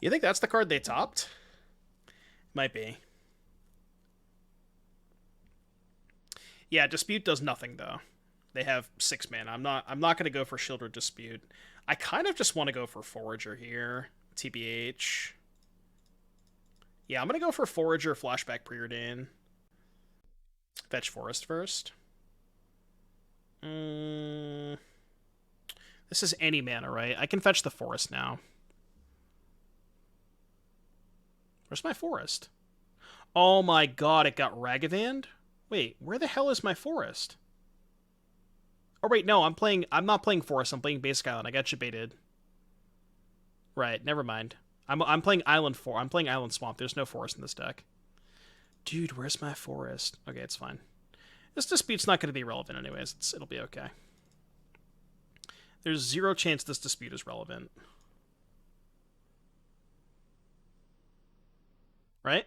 You think that's the card they topped? Might be. Yeah, Dispute does nothing, though. They have 6 mana. I'm not gonna go for Sheoldred Dispute. I kind of just want to go for Forager here. TBH. Yeah, I'm gonna go for Forager, Flashback, Preordain. Fetch Forest first. This is any mana, right? I can fetch the Forest now. Where's my Forest? Oh my god, it got Ragavand? Wait, where the hell is my Forest? Oh wait, no, I'm not playing Forest, I'm playing Basic Island. I got debated. Right, never mind. I'm playing Island I'm playing Island Swamp. There's no Forest in this deck. Dude, where's my Forest? Okay, it's fine. This dispute's not going to be relevant anyways. It'll be okay. There's 0 chance this dispute is relevant. Right?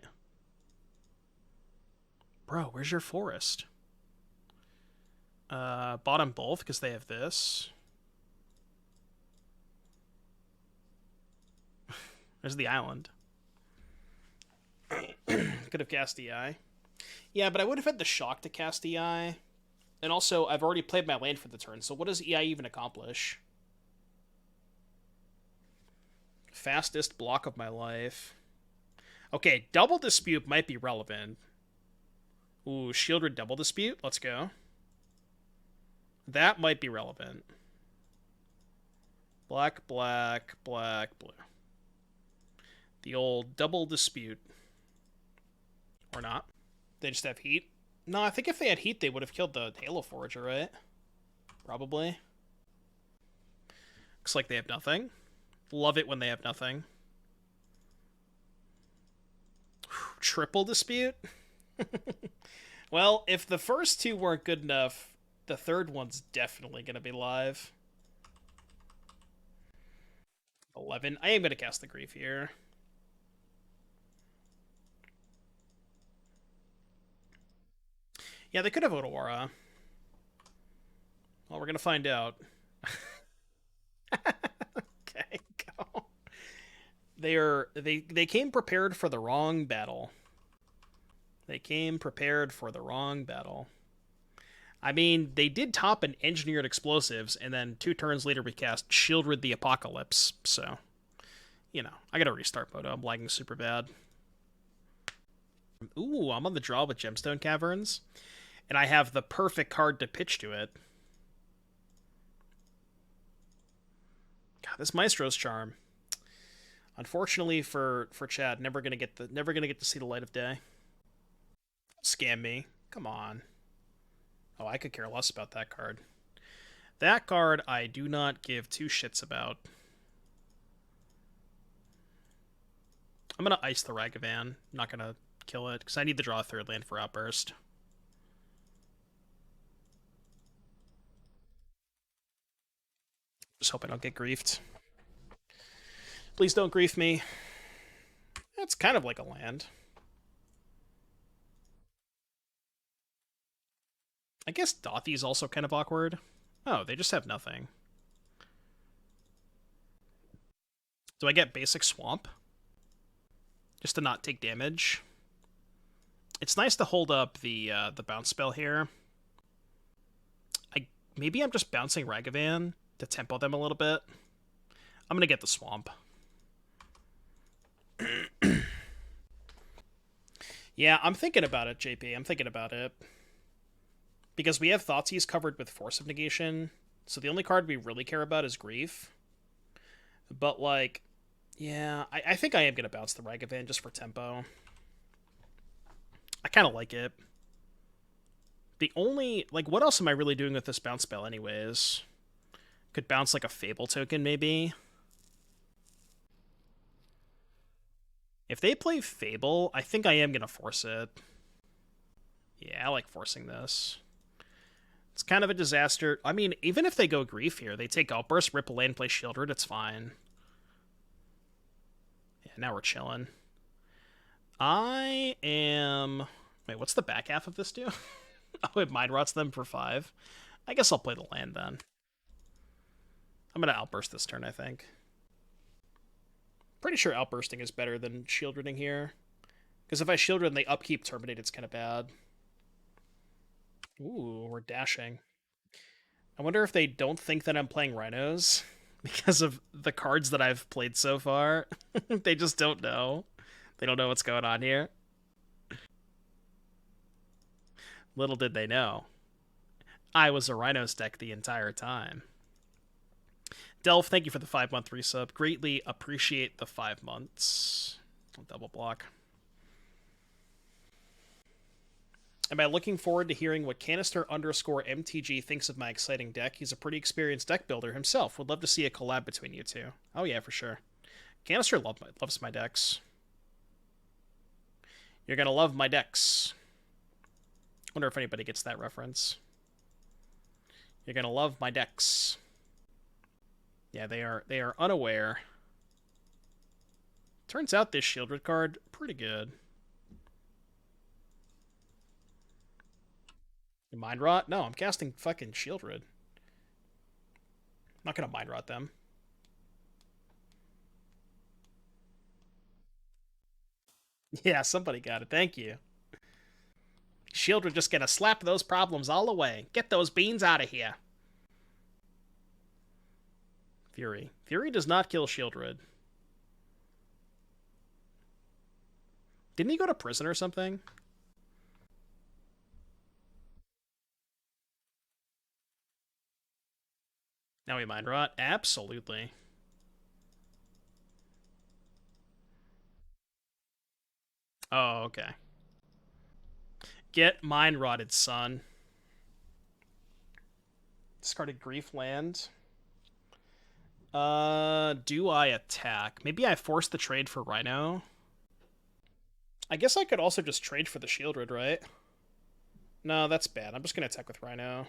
Bro, where's your Forest? Bottom both, because they have this. There's the island. Could have cast EI. Yeah, but I would have had the shock to cast EI. And also, I've already played my land for the turn, so what does EI even accomplish? Fastest block of my life. Okay, Double Dispute might be relevant. Ooh, Sheoldred Double Dispute? Let's go. That might be relevant. Black, black, black, blue. The old Double Dispute. Or not. They just have heat. No, I think if they had heat, they would have killed the Halo Forager, right? Probably. Looks like they have nothing. Love it when they have nothing. Triple Dispute? Well, if the first 2 weren't good enough, the third one's definitely going to be live. 11. I am going to cast the Grief here. Yeah, they could have Otawara. Well, we're going to find out. Okay, go. They came prepared for the wrong battle. They came prepared for the wrong battle. I mean, they did top an engineered explosives, and then 2 turns later we cast Sheoldred the Apocalypse, so, you know, I gotta restart Moto. I'm lagging super bad. Ooh, I'm on the draw with Gemstone Caverns, and I have the perfect card to pitch to it. God, this Maestros Charm. Unfortunately for Chad, never gonna get to see the light of day. Scam me. Come on. Oh, I could care less about that card. That card I do not give 2 shits about. I'm gonna ice the Ragavan. I'm not gonna kill it, because I need to draw a 3rd land for Outburst. Just hoping I don't get griefed. Please don't grief me. That's kind of like a land. I guess Dothy's also kind of awkward. Oh, they just have nothing. Do I get basic Swamp? Just to not take damage? It's nice to hold up the bounce spell here. Maybe I'm just bouncing Ragavan to tempo them a little bit. I'm gonna get the Swamp. Yeah, I'm thinking about it, JP. I'm thinking about it. Because we have Thoughtseize covered with Force of Negation, so the only card we really care about is Grief. But, like, yeah, I think I am going to bounce the Ragavan just for tempo. I kind of like it. The only, like, what else am I really doing with this bounce spell anyways? Could bounce, like, a Fable token, maybe? If they play Fable, I think I am going to force it. Yeah, I like forcing this. It's kind of a disaster. I mean, even if they go Grief here, they take Outburst, rip a land, play Sheoldred, it's fine. Yeah, now we're chilling. I am... Wait, what's the back half of this do? Oh, it Mind Rots them for 5. I guess I'll play the land then. I'm going to Outburst this turn, I think. Pretty sure Outbursting is better than Sheoldreding here. Because if I Sheoldred and they upkeep Terminate, it's kind of bad. Ooh, we're dashing. I wonder if they don't think that I'm playing Rhinos because of the cards that I've played so far. They just don't know. They don't know what's going on here. Little did they know. I was a Rhinos deck the entire time. Delph, thank you for the 5-month resub. Greatly appreciate the 5 months. I'll double block. Am I looking forward to hearing what Canister_MTG thinks of my exciting deck? He's a pretty experienced deck builder himself. Would love to see a collab between you two. Oh yeah, for sure. Canister loves my decks. You're gonna love my decks. Wonder if anybody gets that reference. You're gonna love my decks. Yeah, they are unaware. Turns out this Sheoldred card, pretty good. Mind Rot? No, I'm casting fucking Sheoldred. I'm not gonna Mind Rot them. Yeah, somebody got it. Thank you. Sheoldred just gonna slap those problems all away. Get those beans out of here. Fury. Fury does not kill Sheoldred. Didn't he go to prison or something? Now we Mind Rot? Absolutely. Oh, okay. Get Mind Rotted, son. Discarded Grief land. Do I attack? Maybe I force the trade for Rhino. I guess I could also just trade for the Sheoldred, right? No, that's bad. I'm just gonna attack with Rhino.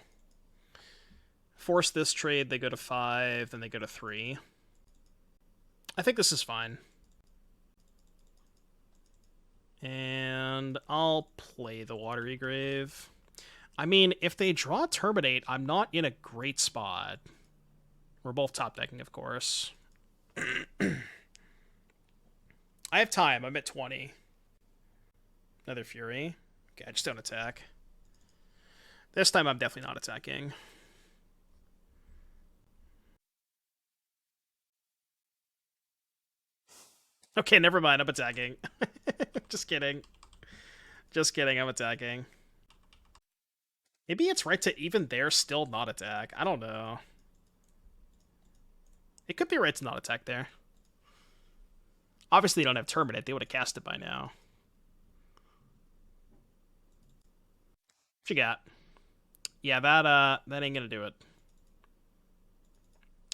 Force this trade, they go to 5, then they go to 3. I think this is fine. And I'll play the Watery Grave. I mean, if they draw Terminate, I'm not in a great spot. We're both top decking, of course. I have time. I'm at 20. Another Fury. Okay, I just don't attack. This time I'm definitely not attacking. Okay, never mind. I'm attacking. Just kidding. Just kidding. I'm attacking. Maybe it's right to even there still not attack. I don't know. It could be right to not attack there. Obviously, they don't have Terminate. They would have cast it by now. What you got? Yeah, that ain't gonna do it.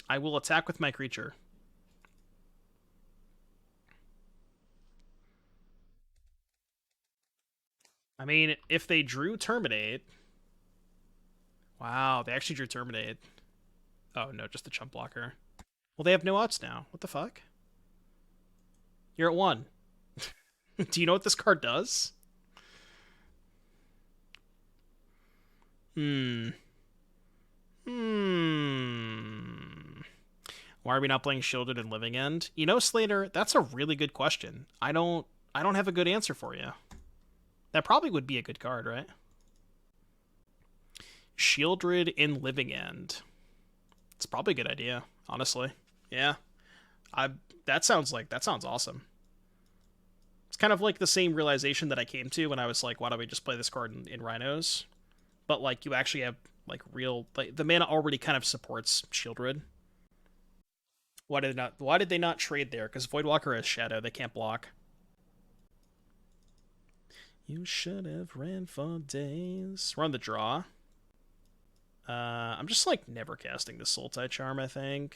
I will attack with my creature. I mean, if they drew Terminate... Wow, they actually drew Terminate. Oh, no, just the chump blocker. Well, they have no outs now. What the fuck? You're at 1. Do you know what this card does? Why are we not playing Sheoldred and Living End? You know, Slater, that's a really good question. I don't have a good answer for you. That probably would be a good card, right? Sheoldred in Living End. It's probably a good idea, honestly. Yeah. That sounds awesome. It's kind of like the same realization that I came to when I was like, why don't we just play this card in Rhinos? But like you actually have like real like the mana already kind of supports Sheoldred. Why did they not trade there? Because Voidwalker has Shadow, they can't block. You should have ran for days. We're on the draw. I'm just like never casting the Sultai Charm, I think.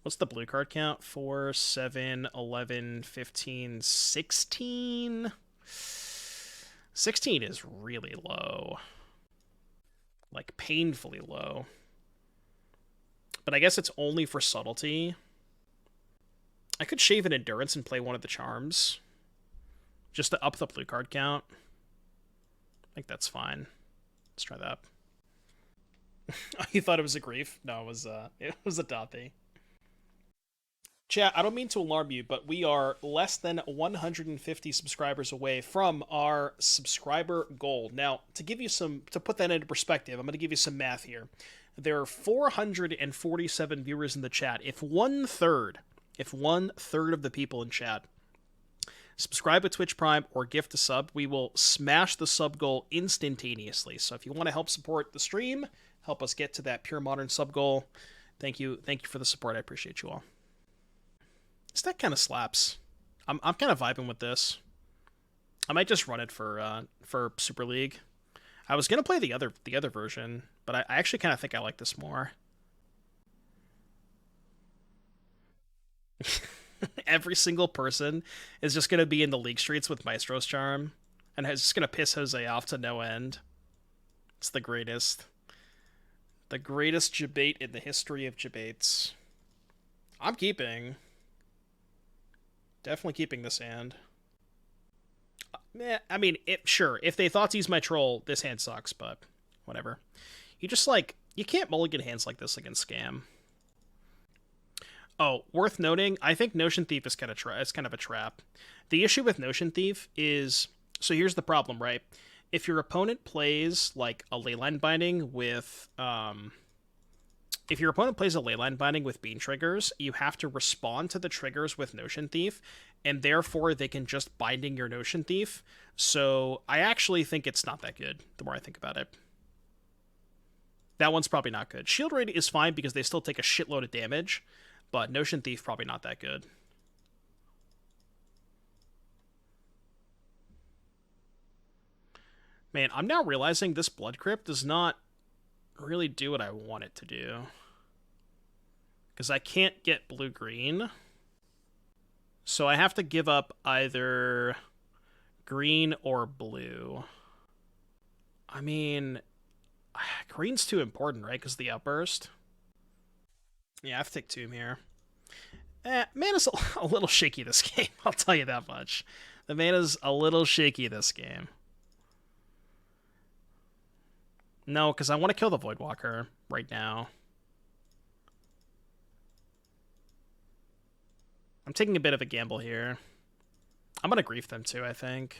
What's the blue card count? 4, 7, 11, 15, 16? 16 is really low. Like, painfully low. But I guess it's only for Subtlety. I could shave an Endurance and play one of the Charms. Just to up the blue card count. I think that's fine. Let's try that. You thought it was a Grief? No, it was a Dothy. Chat, I don't mean to alarm you, but we are less than 150 subscribers away from our subscriber goal. Now, to put that into perspective, I'm going to give you some math here. There are 447 viewers in the chat. If one third of the people in chat subscribe with Twitch Prime or gift a sub, we will smash the sub goal instantaneously. So if you want to help support the stream, help us get to that pure modern sub goal, thank you for the support. I appreciate you all. This deck kind of slaps. I'm kind of vibing with this. I might just run it for Super League. I was gonna play the other version, but I actually kind of think I like this more. Every single person is just gonna be in the league streets with Maestros Charm, and is just gonna piss Jose off to no end. It's the greatest. The greatest debate in the history of debates. I'm keeping. Definitely keeping this hand. I mean, if they thought to use my troll, this hand sucks, but whatever. You just, like, you can't mulligan hands like this against Scam. Oh, worth noting, I think Notion Thief is kind of a trap. The issue with Notion Thief is, so here's the problem, right? If your opponent plays, like, a Leyline Binding with, if your opponent plays a Leyline Binding with Bean triggers, you have to respond to the triggers with Notion Thief, and therefore they can just Binding your Notion Thief. So I actually think it's not that good, the more I think about it. That one's probably not good. Sheoldred is fine because they still take a shitload of damage, but Notion Thief probably not that good. Man, I'm now realizing this Blood Crypt does not really do what I want it to do. Because I can't get blue-green. So I have to give up either green or blue. I mean, green's too important, right? Because of the Outburst. Yeah, I have to take Tomb here. Mana's a little shaky this game, I'll tell you that much. The mana's a little shaky this game. No, because I want to kill the Voidwalker right now. I'm taking a bit of a gamble here. I'm gonna grief them too, I think.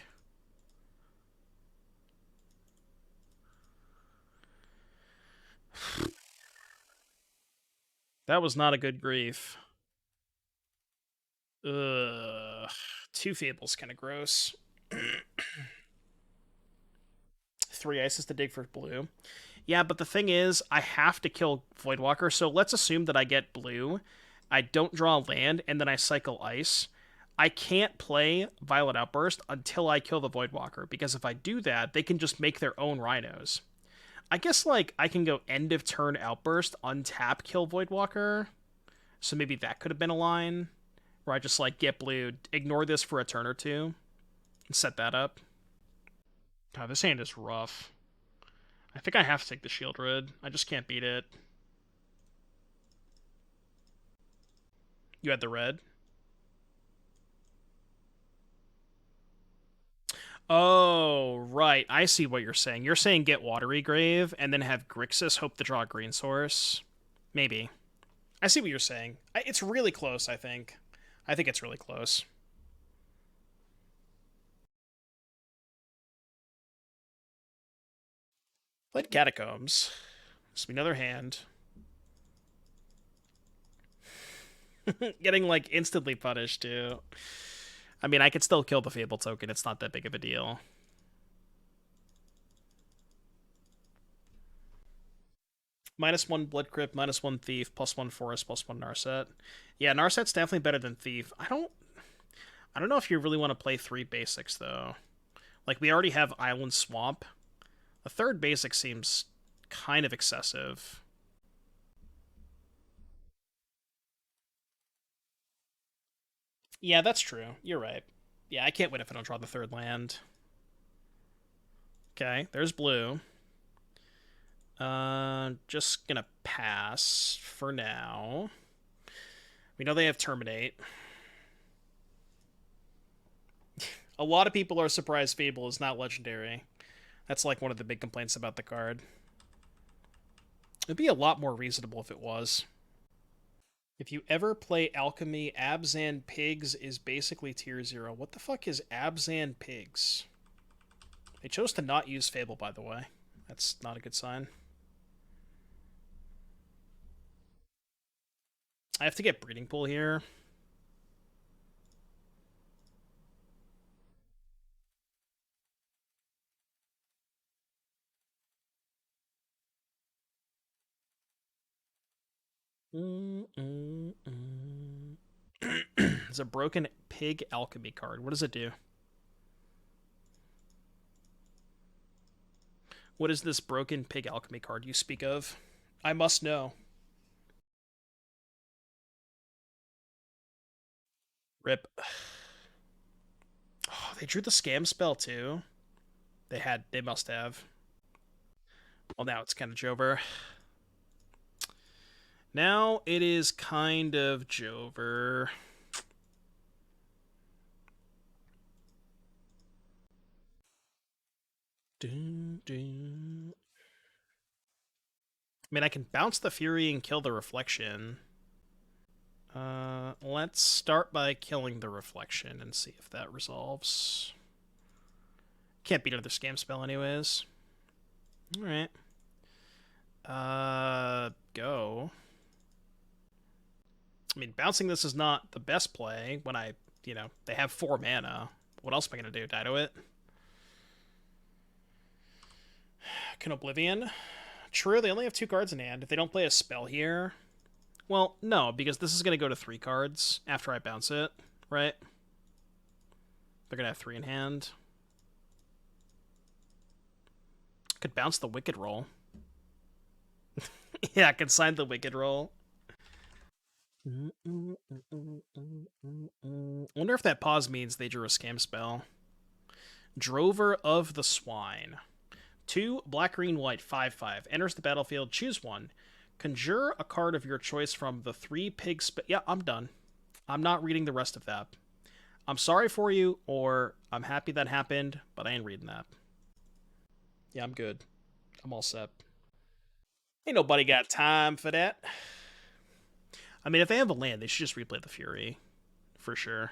That was not a good grief. Ugh. Two Fable's kind of gross. Three Ices to dig for blue. Yeah, but the thing is, I have to kill Voidwalker, so let's assume that I get blue. I don't draw land, and then I cycle ice. I can't play Violent Outburst until I kill the Voidwalker, because if I do that, they can just make their own Rhinos. I guess, like, I can go end of turn Outburst, untap, kill Voidwalker. So maybe that could have been a line where I just, like, get blue, ignore this for a turn or two, and set that up. God, this hand is rough. I think I have to take the Sheoldred. I just can't beat it. You had the red? Oh, right. I see what you're saying. You're saying get Watery Grave and then have Grixis hope to draw a green source. Maybe. I see what you're saying. It's really close, I think. I think it's really close. Played Catacombs. This will be another hand. Getting, like, instantly punished, too. I mean, I could still kill the Fable token. It's not that big of a deal. -1 Blood Crypt, -1 Thief, +1 Forest, +1 Narset. Yeah, Narset's definitely better than Thief. I don't know if you really want to play 3 basics, though. Like, we already have Island Swamp. A third basic seems kind of excessive. Yeah, that's true. You're right. Yeah, I can't win if I don't draw the third land. Okay, there's blue. Just gonna pass for now. We know they have Terminate. A lot of people are surprised Fable is not legendary. That's like one of the big complaints about the card. It'd be a lot more reasonable if it was. If you ever play Alchemy, Abzan Pigs is basically tier 0. What the fuck is Abzan Pigs? They chose to not use Fable, by the way. That's not a good sign. I have to get Breeding Pool here. It's a Broken Pig Alchemy card. What does it do? What is this Broken Pig Alchemy card you speak of? I must know. Rip. Oh, they drew the scam spell too. They must have. Well, now it's kind of Jover. Now it is kind of Jover. Dun, dun. I mean, I can bounce the Fury and kill the Reflection. Let's start by killing the Reflection and see if that resolves. Can't beat another scam spell anyways. Alright. Go. I mean, bouncing this is not the best play when they have 4 mana. What else am I going to do? Die to it? Can Oblivion? True, they only have 2 cards in hand. If they don't play a spell here... Well, no, because this is going to go to 3 cards after I bounce it, right? They're going to have 3 in hand. Could bounce the Wicked Roll. Yeah, I could sign the Wicked Roll. Wonder if that pause means they drew a scam spell. Drover of the Swine. 2, black, green, white, 5/5. Enters the battlefield, choose 1. Conjure a card of your choice from the 3 pig yeah, I'm done. I'm not reading the rest of that. I'm sorry for you, or I'm happy that happened, but I ain't reading that. Yeah, I'm good. I'm all set. Ain't nobody got time for that. I mean, if they have a land, they should just replay the Fury. for sure.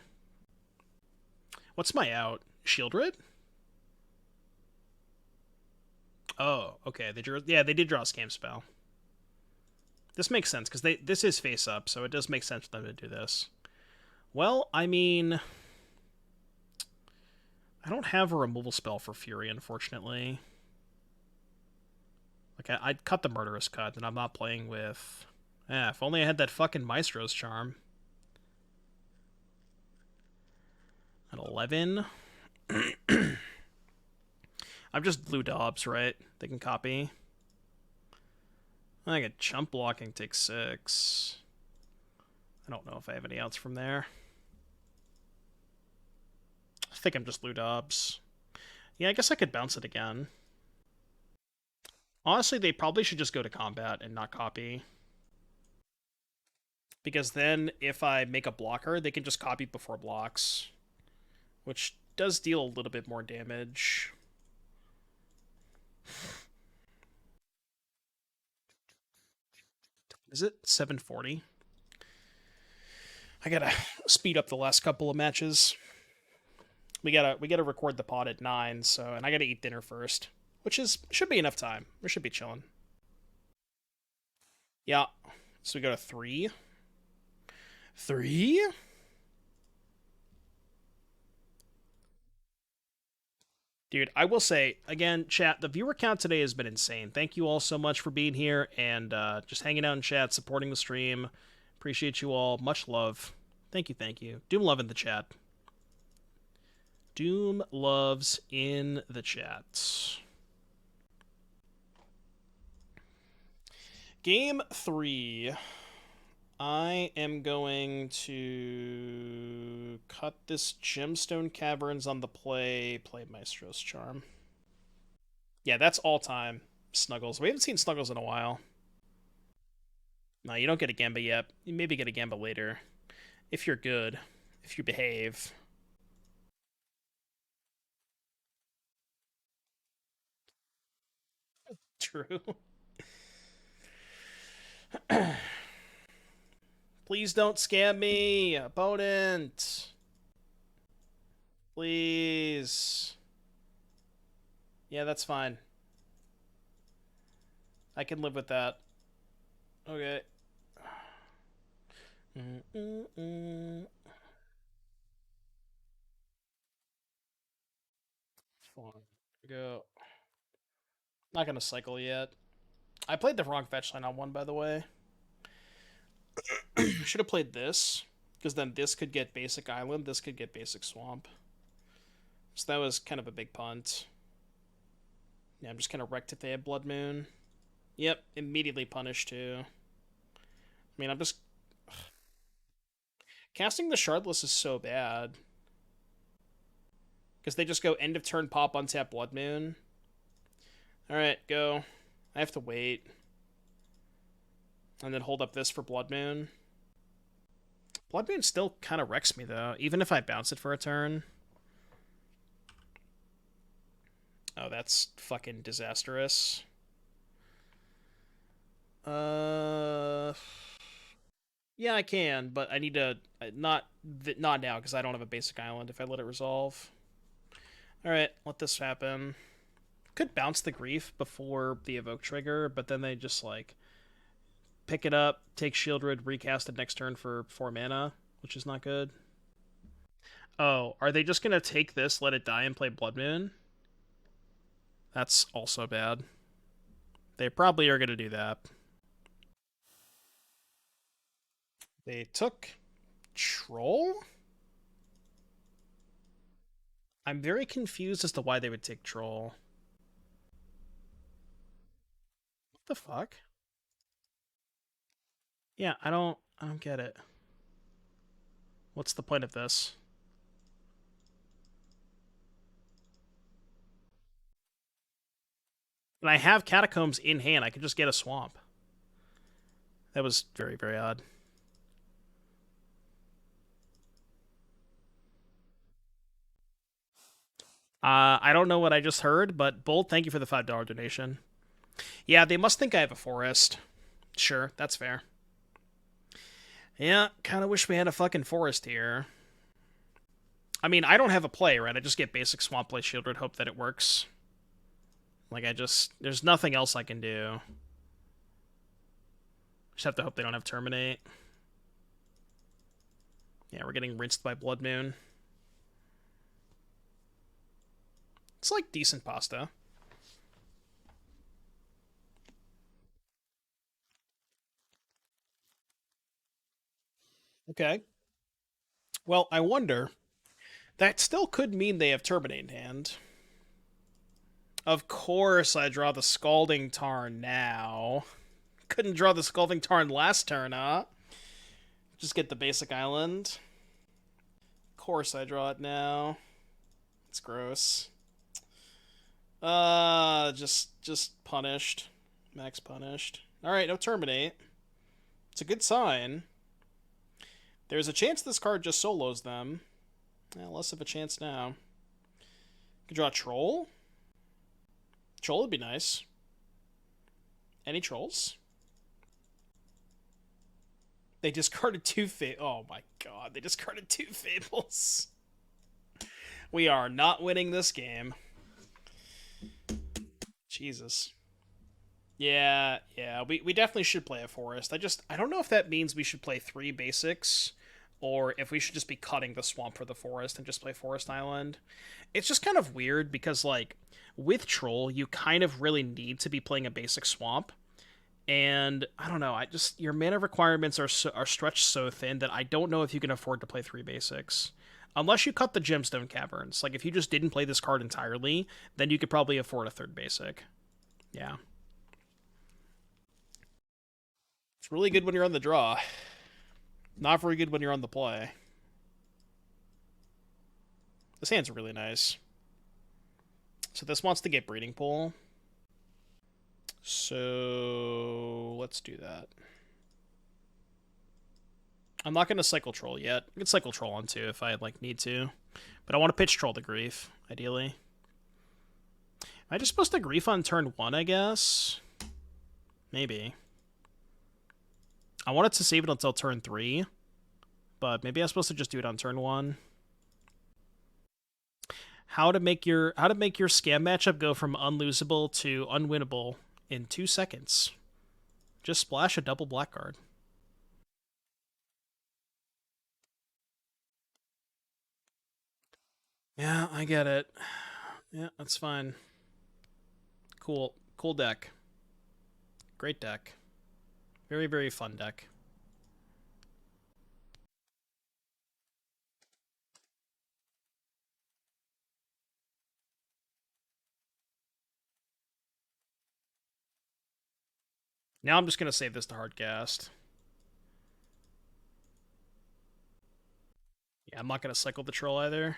What's my out? Sheoldred? Oh, okay. They drew. Yeah, they did draw a scam spell. This makes sense because this is face up, so it does make sense for them to do this. Well, I mean, I don't have a removal spell for Fury, unfortunately. Like I'd cut the Murderous Cut, and I'm not playing with. If only I had that fucking Maestros Charm. At 11. I'm just blue Dobbs, right? They can copy. I get chump blocking, take 6. I don't know if I have any outs from there. I think I'm just blue Dobbs. Yeah, I guess I could bounce it again. Honestly, they probably should just go to combat and not copy. Because then, if I make a blocker, they can just copy before blocks. Which does deal a little bit more damage. Is it 740? I gotta speed up the last couple of matches. We gotta record the pod at 9, so and I gotta eat dinner first, which should be enough time. We should be chilling. Yeah, so we go to 3. 3. Dude, I will say, again, chat, the viewer count today has been insane. Thank you all so much for being here and just hanging out in chat, supporting the stream. Appreciate you all. Much love. Thank you, thank you. Doom love in the chat. Doom loves in the chat. Game 3. I am going to cut this Gemstone Caverns on the play Maestros Charm. Yeah, that's all time Snuggles. We haven't seen Snuggles in a while. No, you don't get a Gamba yet. You maybe get a Gamba later. If you're good. If you behave. True. Please don't scam me, opponent. Please. Yeah, that's fine. I can live with that. Okay. Fine. Go. Not gonna cycle yet. I played the wrong fetch line on one, by the way. Should have played this, because then this could get basic island, this could get basic swamp. So that was kind of a big punt. Yeah, I'm just kind of wrecked if they had Blood Moon. Yep, immediately punished too. I mean, I'm just... Ugh. Casting the Shardless is so bad. Because they just go end of turn pop, untap Blood Moon. Alright, go. I have to wait. And then hold up this for Blood Moon. Blood Moon still kind of wrecks me, though, even if I bounce it for a turn. Oh, that's fucking disastrous. Yeah, I can, but I need to... Not now, because I don't have a basic island if I let it resolve. Alright, let this happen. Could bounce the Grief before the Evoke trigger, but then they just, like... pick it up, take Sheoldred, recast it next turn for 4 mana, which is not good. Oh, are they just going to take this, let it die, and play Blood Moon? That's also bad. They probably are going to do that. They took Troll? I'm very confused as to why they would take Troll. What the fuck? Yeah, I don't get it. What's the point of this? And I have Catacombs in hand. I could just get a swamp. That was very, very odd. I don't know what I just heard, but Bolt, thank you for the $5 donation. Yeah, they must think I have a forest. Sure, that's fair. Yeah, kind of wish we had a fucking forest here. I mean, I don't have a play, right? I just get basic swamp play Sheoldred, hope that it works. Like, there's nothing else I can do. Just have to hope they don't have Terminate. Yeah, we're getting rinsed by Blood Moon. It's like decent pasta. Okay. Well, I wonder. That still could mean they have Terminate in hand. Of course, I draw the Scalding Tarn now. Couldn't draw the Scalding Tarn last turn, huh? Just get the basic island. Of course, I draw it now. It's gross. Just punished. Max punished. Alright, no Terminate. It's a good sign. There's a chance this card just solos them. Less of a chance now. Could draw a Troll? Troll would be nice. Any trolls? They discarded two Oh my god, they discarded two Fables. We are not winning this game. Jesus. Yeah, we definitely should play a forest. I don't know if that means we should play 3 basics, or if we should just be cutting the swamp for the forest and just play Forest Island. It's just kind of weird because, like, with Troll, you kind of really need to be playing a basic swamp. And I don't know, your mana requirements are stretched so thin that I don't know if you can afford to play 3 basics. Unless you cut the Gemstone Caverns. Like, if you just didn't play this card entirely, then you could probably afford a 3rd basic. Yeah. It's really good when you're on the draw. Not very good when you're on the play. This hand's really nice. So this wants to get Breeding Pool. So let's do that. I'm not going to cycle Troll yet. I can cycle Troll on too if I need to. But I want to pitch Troll to Grief, ideally. Am I just supposed to Grief on turn 1, I guess? Maybe. I wanted to save it until turn 3. But maybe I'm supposed to just do it on turn 1. How to make your scam matchup go from unlosable to unwinnable in 2 seconds. Just splash a double black card. Yeah, I get it. Yeah, that's fine. Cool deck. Great deck. Very, very fun deck. Now I'm just going to save this to hardcast. Yeah, I'm not going to cycle the Troll either.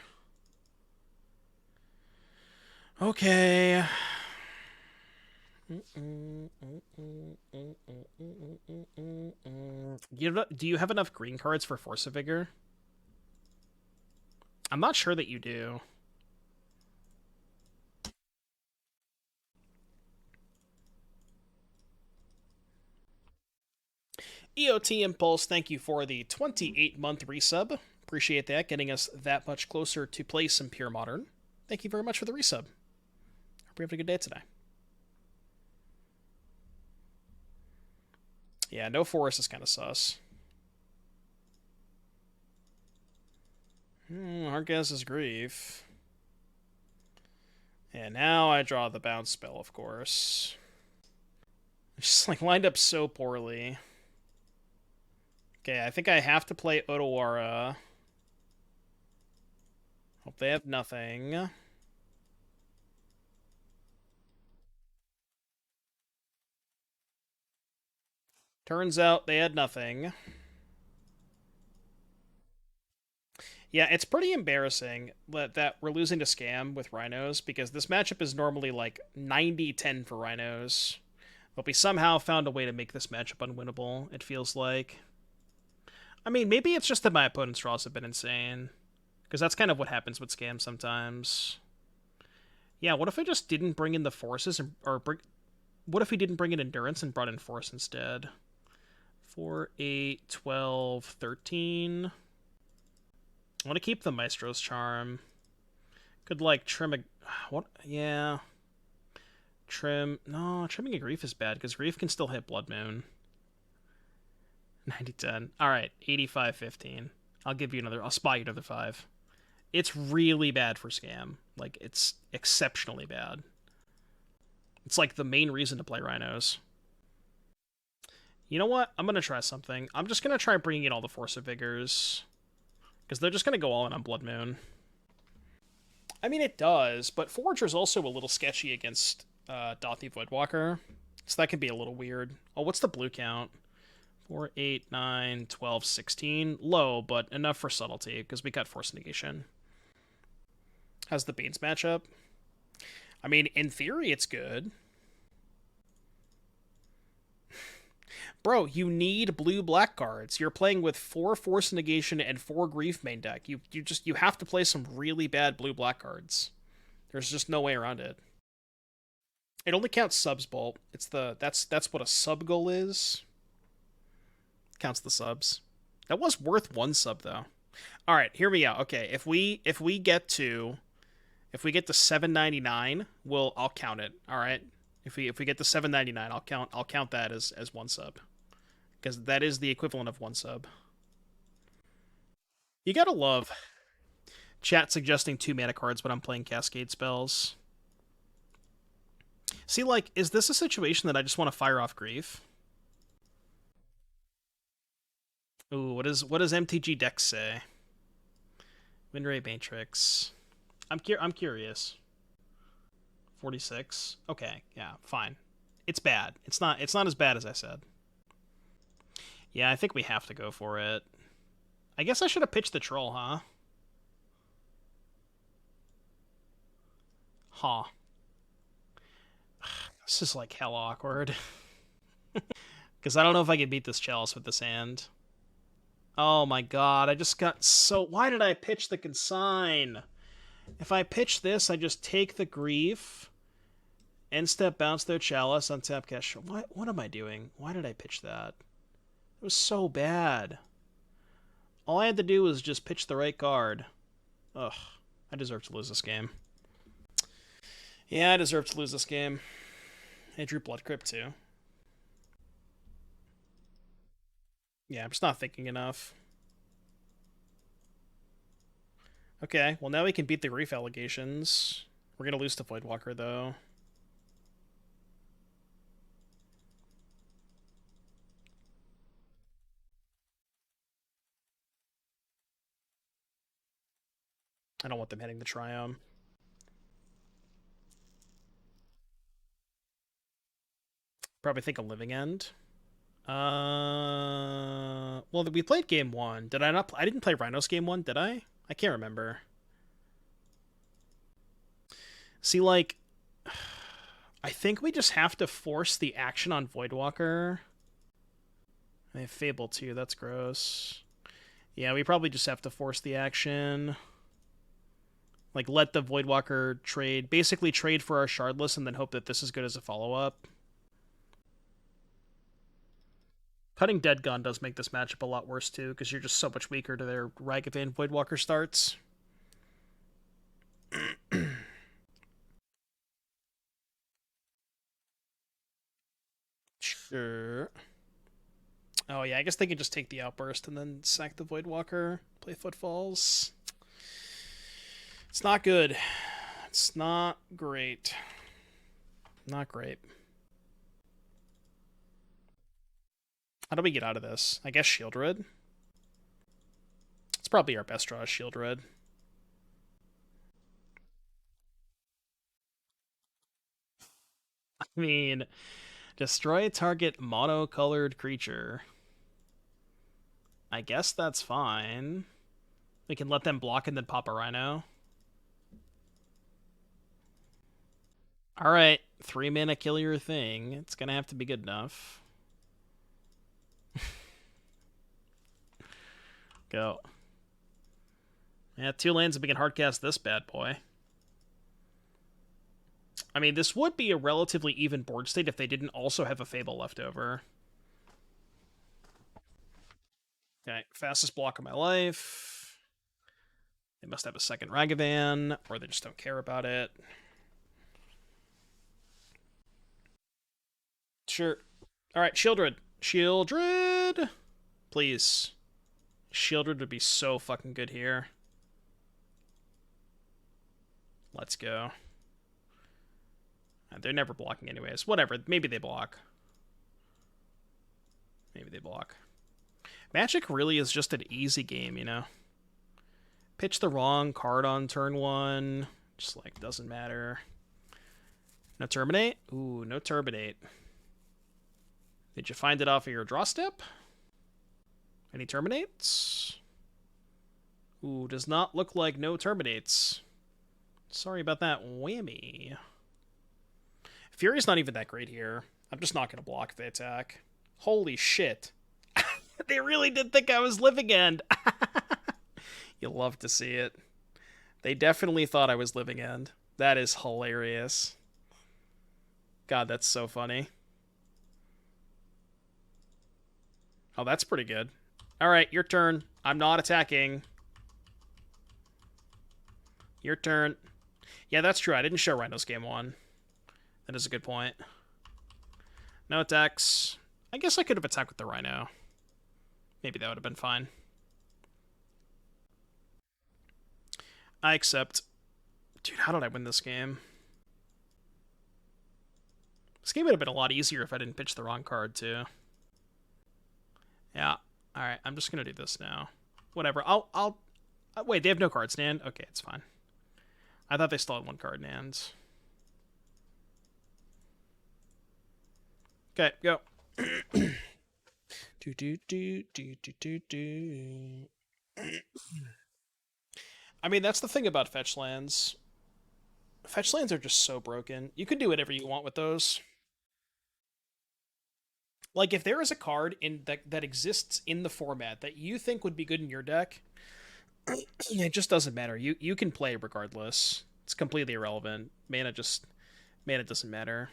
Okay. Do you have enough green cards for Force of Vigor? I'm not sure that you do. EOT Impulse, thank you for the 28-month resub. Appreciate that, getting us that much closer to play some Pure Modern. Thank you very much for the resub. Hope you're having a good day today. Yeah, no forest is kind of sus. Hardcast Grief. And now I draw the bounce spell, of course. It's just lined up so poorly. Okay, I think I have to play Otawara. Hope they have nothing. Turns out they had nothing. Yeah, it's pretty embarrassing that we're losing to Scam with Rhinos, because this matchup is normally like 90-10 for Rhinos. But we somehow found a way to make this matchup unwinnable, it feels like. I mean, maybe it's just that my opponent's draws have been insane. Because that's kind of what happens with Scam sometimes. Yeah, what if I just didn't bring in the forces, what if we didn't bring in Endurance and brought in Force instead? 4, 8, 12, 13... I want to keep the Maestros Charm. Could, like, trim a... What? Yeah. Trim... No, trimming a Grief is bad, because Grief can still hit Blood Moon. 90-10. Alright, 85-15. I'll give you another... I'll spot you another 5. It's really bad for Scam. Like, it's exceptionally bad. It's, like, the main reason to play Rhinos. You know what? I'm going to try something. I'm just going to try bringing in all the Force of Vigors. Because they're just going to go all in on Blood Moon. I mean, it does, but Forager's also a little sketchy against Dothy Voidwalker. So that can be a little weird. Oh, what's the blue count? 4, 8, 9, 12, 16. Low, but enough for Subtlety, because we got Force of Negation. How's the Banes matchup? I mean, in theory, it's good. Bro, you need blue-black cards. You're playing with 4 Force of Negation and 4 Grief main deck. You have to play some really bad blue-black cards. There's just no way around it. It only counts subs, Bolt. It's that's what a sub goal is. Counts the subs. That was worth 1 sub though. All right, hear me out. Okay, if we get to 799, I'll count it. All right. If we get to 799, I'll count that as 1 sub. Because that is the equivalent of 1 sub. You gotta love chat suggesting 2 mana cards when I'm playing Cascade spells. See, like, is this a situation that I just want to fire off Grief? Ooh, what does MTG Dex say? Windray Matrix. I'm curious. 46. Okay, yeah, fine. It's bad. It's not as bad as I said. Yeah, I think we have to go for it. I guess I should have pitched the troll, huh? Huh. This is like hell awkward. Because I don't know if I can beat this Chalice with this hand. Oh my god, I just got so... Why did I pitch the Consign? If I pitch this, I just take the Grief, end step bounce their Chalice, untap cash. What am I doing? Why did I pitch that? It was so bad. All I had to do was just pitch the right card. Ugh, I deserve to lose this game. Yeah, I deserve to lose this game. I drew Blood Crypt too. Yeah, I'm just not thinking enough. Okay, well now we can beat the Grief allegations. We're gonna lose to Voidwalker though. I don't want them hitting the Triome. Probably think a Living End. Well, we played game 1. Did I not? I didn't play Rhinos game 1, did I? I can't remember. See, like, I think we just have to force the action on Voidwalker. I have Fable 2, that's gross. Yeah, we probably just have to force the action. Like, let the Voidwalker trade, basically trade for our Shardless and then hope that this is good as a follow-up. Cutting Dead Gun does make this matchup a lot worse, too, because you're just so much weaker to their Ragavan Voidwalker starts. Sure. Oh, yeah, I guess they can just take the Outburst and then sack the Voidwalker, play Footfalls. It's not good. It's not great. Not great. How do we get out of this? I guess Sheoldred? It's probably our best draw, Sheoldred. I mean, destroy target mono-colored creature. I guess that's fine. We can let them block and then pop a Rhino. Alright, 3 mana kill your thing. It's gonna have to be good enough. Go. Yeah, 2 lands and we can hardcast this bad boy. I mean, this would be a relatively even board state if they didn't also have a Fable left over. Okay, fastest block of my life. They must have a second Ragavan, or they just don't care about it. Sure. Alright, Sheoldred. Sheoldred! Please. Sheoldred would be so fucking good here. Let's go. They're never blocking anyways. Whatever. Maybe they block. Maybe they block. Magic really is just an easy game, you know? Pitch the wrong card on turn 1. Just, like, doesn't matter. No Terminate? Ooh, no Terminate. Did you find it off of your draw step? Any Terminates? Ooh, does not look like no Terminates. Sorry about that whammy. Fury's not even that great here. I'm just not going to block if they attack. Holy shit. They really did think I was Living End. You love to see it. They definitely thought I was Living End. That is hilarious. God, that's so funny. Oh, that's pretty good. Alright, your turn. I'm not attacking. Your turn. Yeah, that's true. I didn't show Rhinos game 1. That is a good point. No attacks. I guess I could have attacked with the Rhino. Maybe that would have been fine. I accept. Dude, how did I win this game? This game would have been a lot easier if I didn't pitch the wrong card, too. Yeah. Alright, I'm just going to do this now. Whatever. I'll... Wait, they have no cards in hand? Okay, it's fine. I thought they still had one card in hand. Okay, go. I mean, that's the thing about fetch lands. Fetch lands are just so broken. You can do whatever you want with those. Like, if there is a card in that exists in the format that you think would be good in your deck, it just doesn't matter. You can play regardless. It's completely irrelevant. Mana doesn't matter.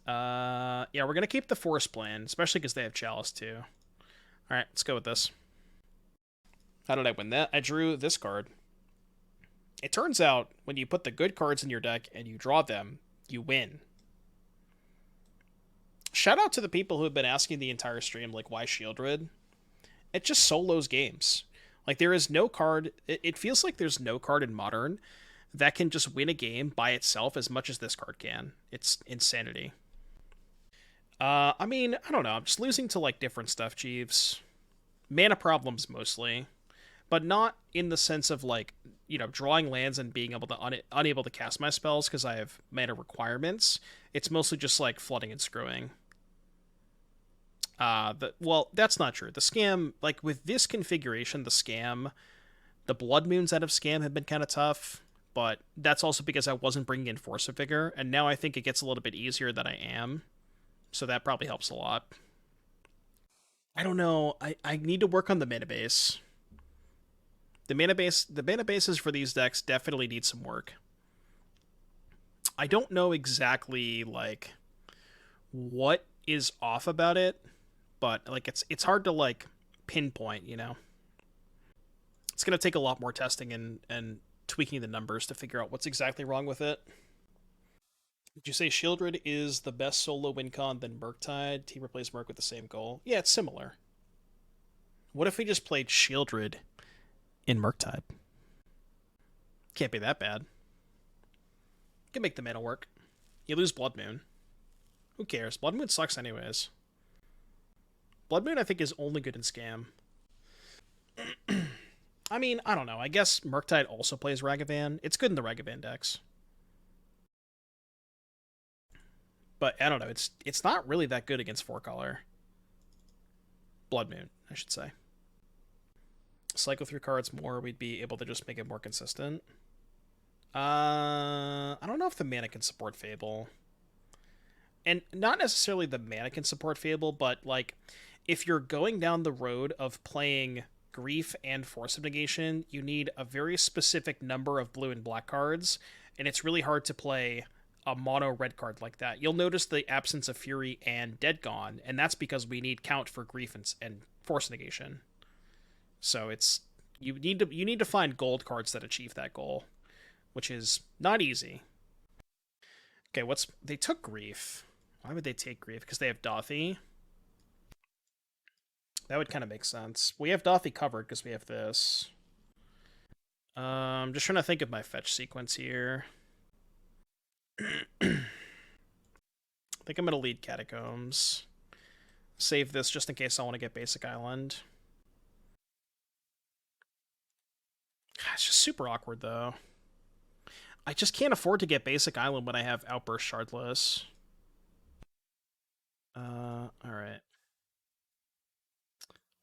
Yeah, we're gonna keep the Force plan, especially because they have Chalice too. Alright, let's go with this. How did I win that? I drew this card. It turns out, when you put the good cards in your deck and you draw them, you win. Shout out to the people who have been asking the entire stream, like, why Sheoldred? It just solos games. Like, there is no card... It feels like there's no card in Modern that can just win a game by itself as much as this card can. It's insanity. I mean, I don't know. I'm just losing to, like, different stuff, Jeeves. Mana problems, mostly. But not in the sense of, like, you know, drawing lands and being able to unable to cast my spells because I have mana requirements. It's mostly just, like, flooding and screwing. Well, that's not true. The scam, like, with this configuration, the Blood Moons out of scam have been kind of tough, but that's also because I wasn't bringing in Force of Vigor, and now I think it gets a little bit easier than I am, so that probably helps a lot. I don't know. I need to work on the mana base. The mana bases for these decks definitely need some work. I don't know exactly, like, what is off about it, but, like, it's hard to, like, pinpoint, you know? It's going to take a lot more testing and tweaking the numbers to figure out what's exactly wrong with it. Did you say Sheoldred is the best solo win con than Murktide? Team replace Murk with the same goal? Yeah, it's similar. What if we just played Sheoldred in Murktide? Can't be that bad. Can make the mana work. You lose Blood Moon. Who cares? Blood Moon sucks anyways. Blood Moon, I think, is only good in Scam. I mean, I don't know. I guess Murktide also plays Ragavan. It's good in the Ragavan decks. But, I don't know. It's not really that good against 4-color. Blood Moon, I should say. Cycle through cards more, we'd be able to just make it more consistent. I don't know if the mana can support Fable. And not necessarily the mana can support Fable, but, like, if you're going down the road of playing Grief and Force of Negation, you need a very specific number of blue and black cards, and it's really hard to play a mono red card like that. You'll notice the absence of Fury and Dead Gone, and that's because we need count for Grief and Force Negation. So it's You need to find gold cards that achieve that goal, which is not easy. Okay, they took Grief. Why would they take Grief? Because they have Dothy. That would kind of make sense. We have Dothy covered because we have this. Just trying to think of my fetch sequence here. I think I'm going to lead Catacombs. Save this just in case I want to get Basic Island. It's just super awkward, though. I just can't afford to get Basic Island when I have Outburst Shardless. Alright.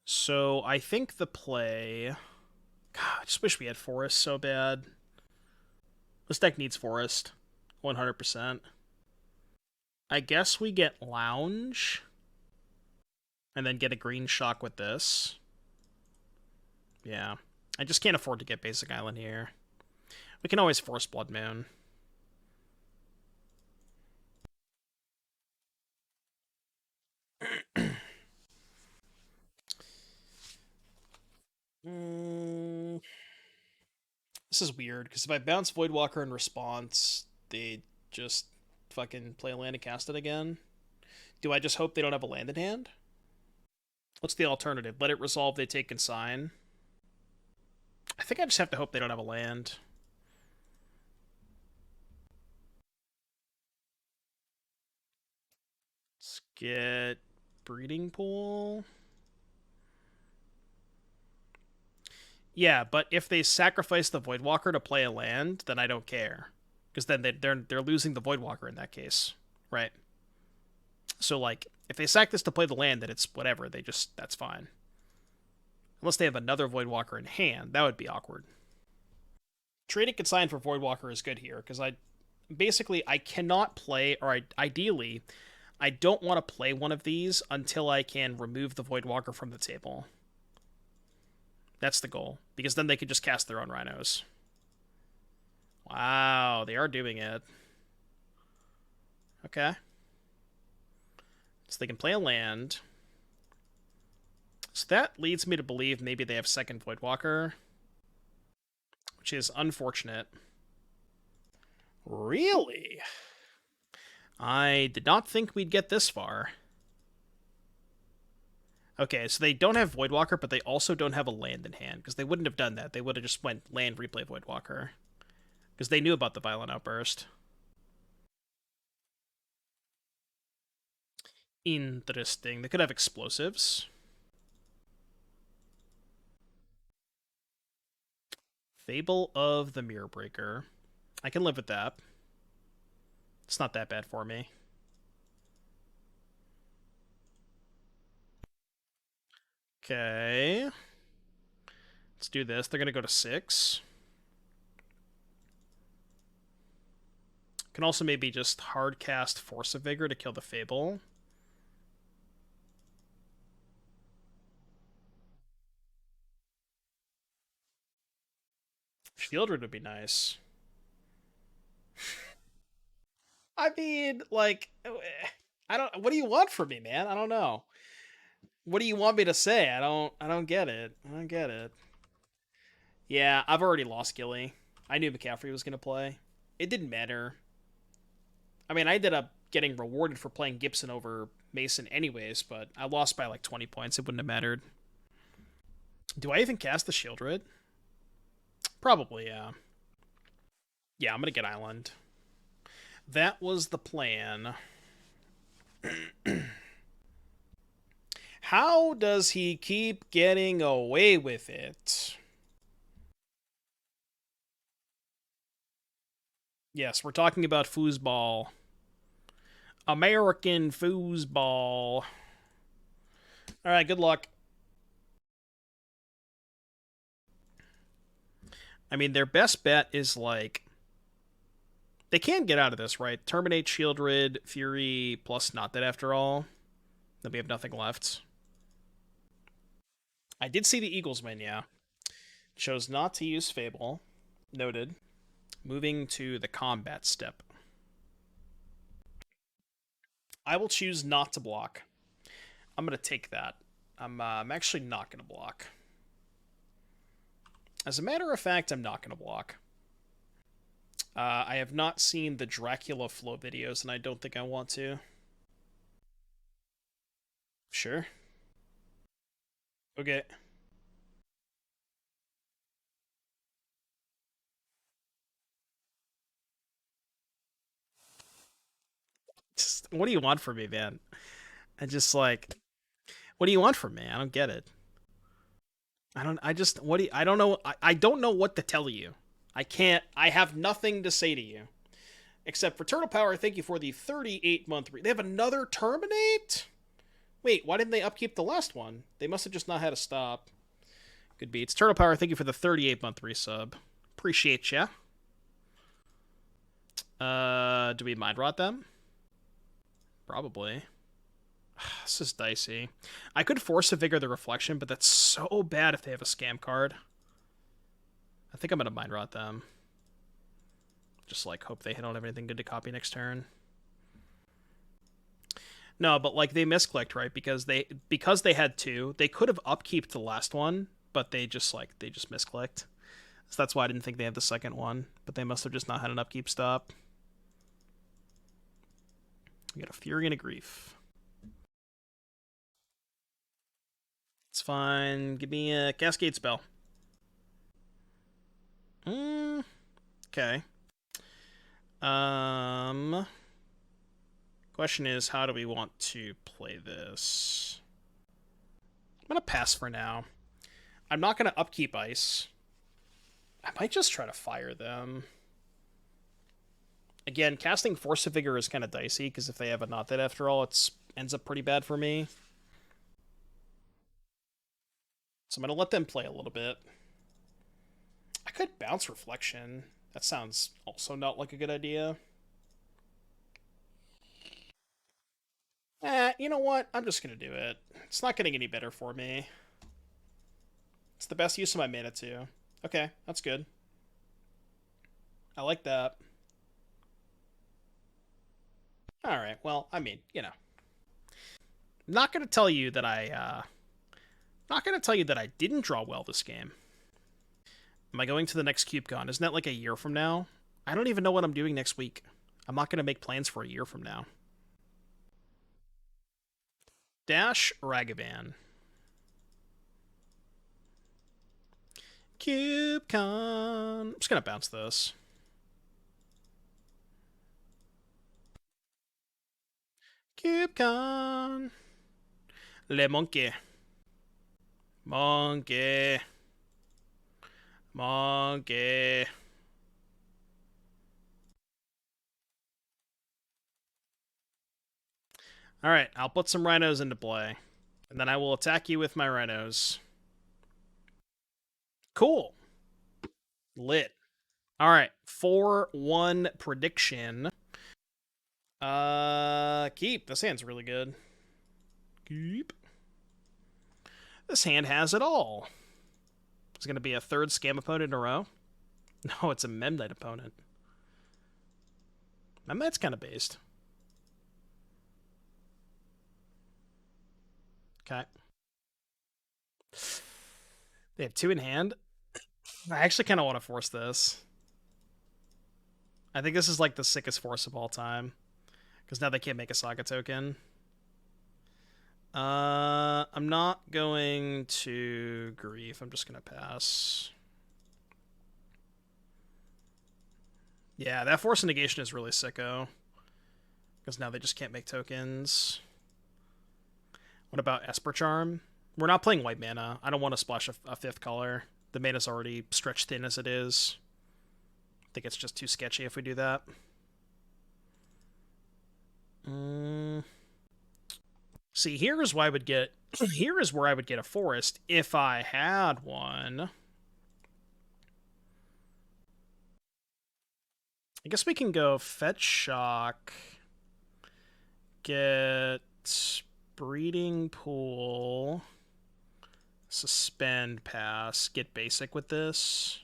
So, I think the play... God, I just wish we had Forest so bad. This deck needs Forest. 100%. I guess we get Lounge. And then get a green shock with this. Yeah. I just can't afford to get Basic Island here. We can always force Blood Moon. This is weird, because if I bounce Voidwalker in response, they just fucking play a land and cast it again. Do I just hope they don't have a land in hand? What's the alternative? Let it resolve, they take Consign. I think I just have to hope they don't have a land. Let's get Breeding Pool. Yeah, but if they sacrifice the Voidwalker to play a land, then I don't care. Because then they're losing the Voidwalker in that case. Right? So, like, if they sack this to play the land, then it's whatever. That's fine. Unless they have another Voidwalker in hand, that would be awkward. Trading Consign for Voidwalker is good here, because I cannot play, or ideally, I don't want to play one of these until I can remove the Voidwalker from the table. That's the goal, because then they could just cast their own Rhinos. Wow, they are doing it. Okay. So they can play a land. So that leads me to believe maybe they have second Voidwalker, which is unfortunate. Really? I did not think we'd get this far. Okay, so they don't have Voidwalker, but they also don't have a land in hand, because they wouldn't have done that. They would have just went land, replay Voidwalker, because they knew about the Violent Outburst. Interesting. They could have explosives. Fable of the Mirror Breaker. I can live with that. It's not that bad for me. Okay. Let's do this. They're going to go to 6. Can also maybe just hard cast Force of Vigor to kill the Fable. Sheoldred would be nice. I mean, like, I don't. What do you want from me, man? I don't know. What do you want me to say? I don't get it. I don't get it. Yeah, I've already lost Gilly. I knew McCaffrey was gonna play. It didn't matter. I mean, I ended up getting rewarded for playing Gibson over Mason anyways, but I lost by like 20 points. It wouldn't have mattered. Do I even cast the Sheoldred? Probably, yeah. Yeah, I'm gonna get Island. That was the plan. How does he keep getting away with it? Yes, we're talking about foosball. American foosball. Alright, good luck. I mean, their best bet is like... They can get out of this, right? Terminate, Sheoldred, Fury, plus not that after all. Then we have nothing left. I did see the Eagles win, yeah. Chose not to use Fable. Noted. Moving to the combat step. I will choose not to block. I'm going to take that. I'm actually not going to block. As a matter of fact, I'm not going to block. I have not seen the Dracula flow videos, and I don't think I want to. Sure. Okay. Just, what do you want from me, man? I just like, what do you want from me? I don't get it. I just, what do you, I don't know. I don't know what to tell you. I can't, I have nothing to say to you. Except for Turtle Power, thank you for the 38-month. They have another Terminate? Wait, why didn't they upkeep the last one? They must have just not had a stop. Good beats. Turtle Power, thank you for the 38-month resub. Appreciate ya. Do we mind rot them? Probably. This is dicey. I could Force of Vigor the Reflection, but that's so bad if they have a scam card. I think I'm gonna mind rot them. Just like hope they don't have anything good to copy next turn. No, but like they misclicked, right? Because they had two, they could have upkeeped the last one, but they just misclicked. So that's why I didn't think they had the second one. But they must have just not had an upkeep stop. We got a Fury and a Grief. It's fine. Give me a Cascade spell. Okay. Question is, how do we want to play this? I'm gonna pass for now. I'm not gonna upkeep ice. I might just try to fire them. Again, casting Force of Vigor is kind of dicey, because if they have a Not Dead after all, it ends up pretty bad for me. So I'm going to let them play a little bit. I could bounce Reflection. That sounds also not like a good idea. You know what? I'm just going to do it. It's not getting any better for me. It's the best use of my mana, too. Okay, that's good. I like that. Alright, well, I mean, you know. Not going to tell you that not going to tell you that I didn't draw well this game. Am I going to the next CubeCon? Isn't that like a year from now? I don't even know what I'm doing next week. I'm not going to make plans for a year from now. Dash Ragavan. CubeCon. I'm just going to bounce this. CubeCon. Le Monkey. Monkey. Monkey. Alright, I'll put some Rhinos into play. And then I will attack you with my Rhinos. Cool. Lit. Alright, 4-1 prediction. Keep. This hand's really good. Keep. This hand has it all. It's going to be a third scam opponent in a row. No, it's a Memnite opponent. Memnite's kind of based. Okay. They have two in hand. I actually kind of want to force this. I think this is like the sickest force of all time. Because now they can't make a Saga token. I'm not going to Grief. I'm just going to pass. Yeah, that Force of Negation is really sicko. Because now they just can't make tokens. What about Esper Charm? We're not playing white mana. I don't want to splash a fifth color. The mana's already stretched thin as it is. I think it's just too sketchy if we do that. See, here is where I would get a forest if I had one. I guess we can go Fetch Shock, get Breeding Pool, Suspend, pass, get basic with this.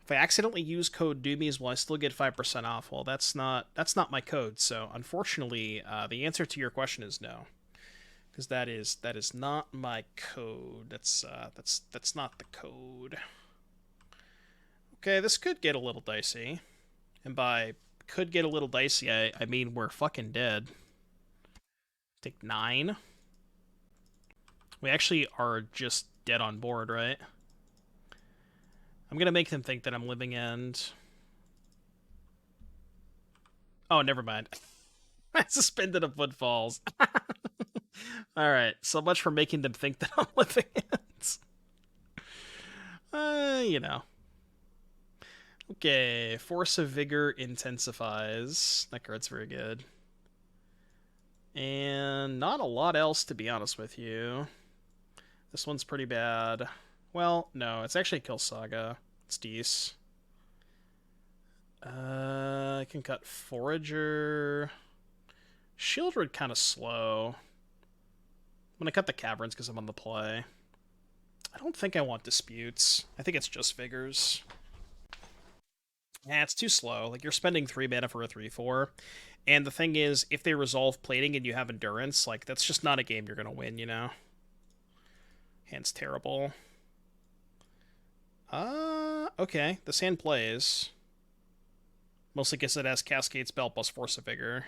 If I accidentally use code Doomies, will I still get 5% off? Well, that's not my code. So unfortunately, the answer to your question is no, because that is not my code. That's not the code. Okay, this could get a little dicey, and by could get a little dicey, I mean we're fucking dead. Take 9. We actually are just dead on board, right? I'm gonna make them think that I'm living end. Oh, never mind. I suspended a Footfalls. Alright, so much for making them think that I'm living end. You know. Okay, Force of Vigor intensifies. That card's very good. And not a lot else, to be honest with you. This one's pretty bad. Well, no, it's actually Kill Saga. It's decent. I can cut Forager. Sheoldred kind of slow. I'm gonna cut the Caverns because I'm on the play. I don't think I want Disputes. I think it's just Vigors. Yeah, it's too slow. Like, you're spending 3 mana for a 3/4. And the thing is, if they resolve plating and you have Endurance, like, that's just not a game you're gonna win, you know? Hand's terrible. Okay. This hand plays. Mostly because it has Cascade Spell plus Force of Vigor.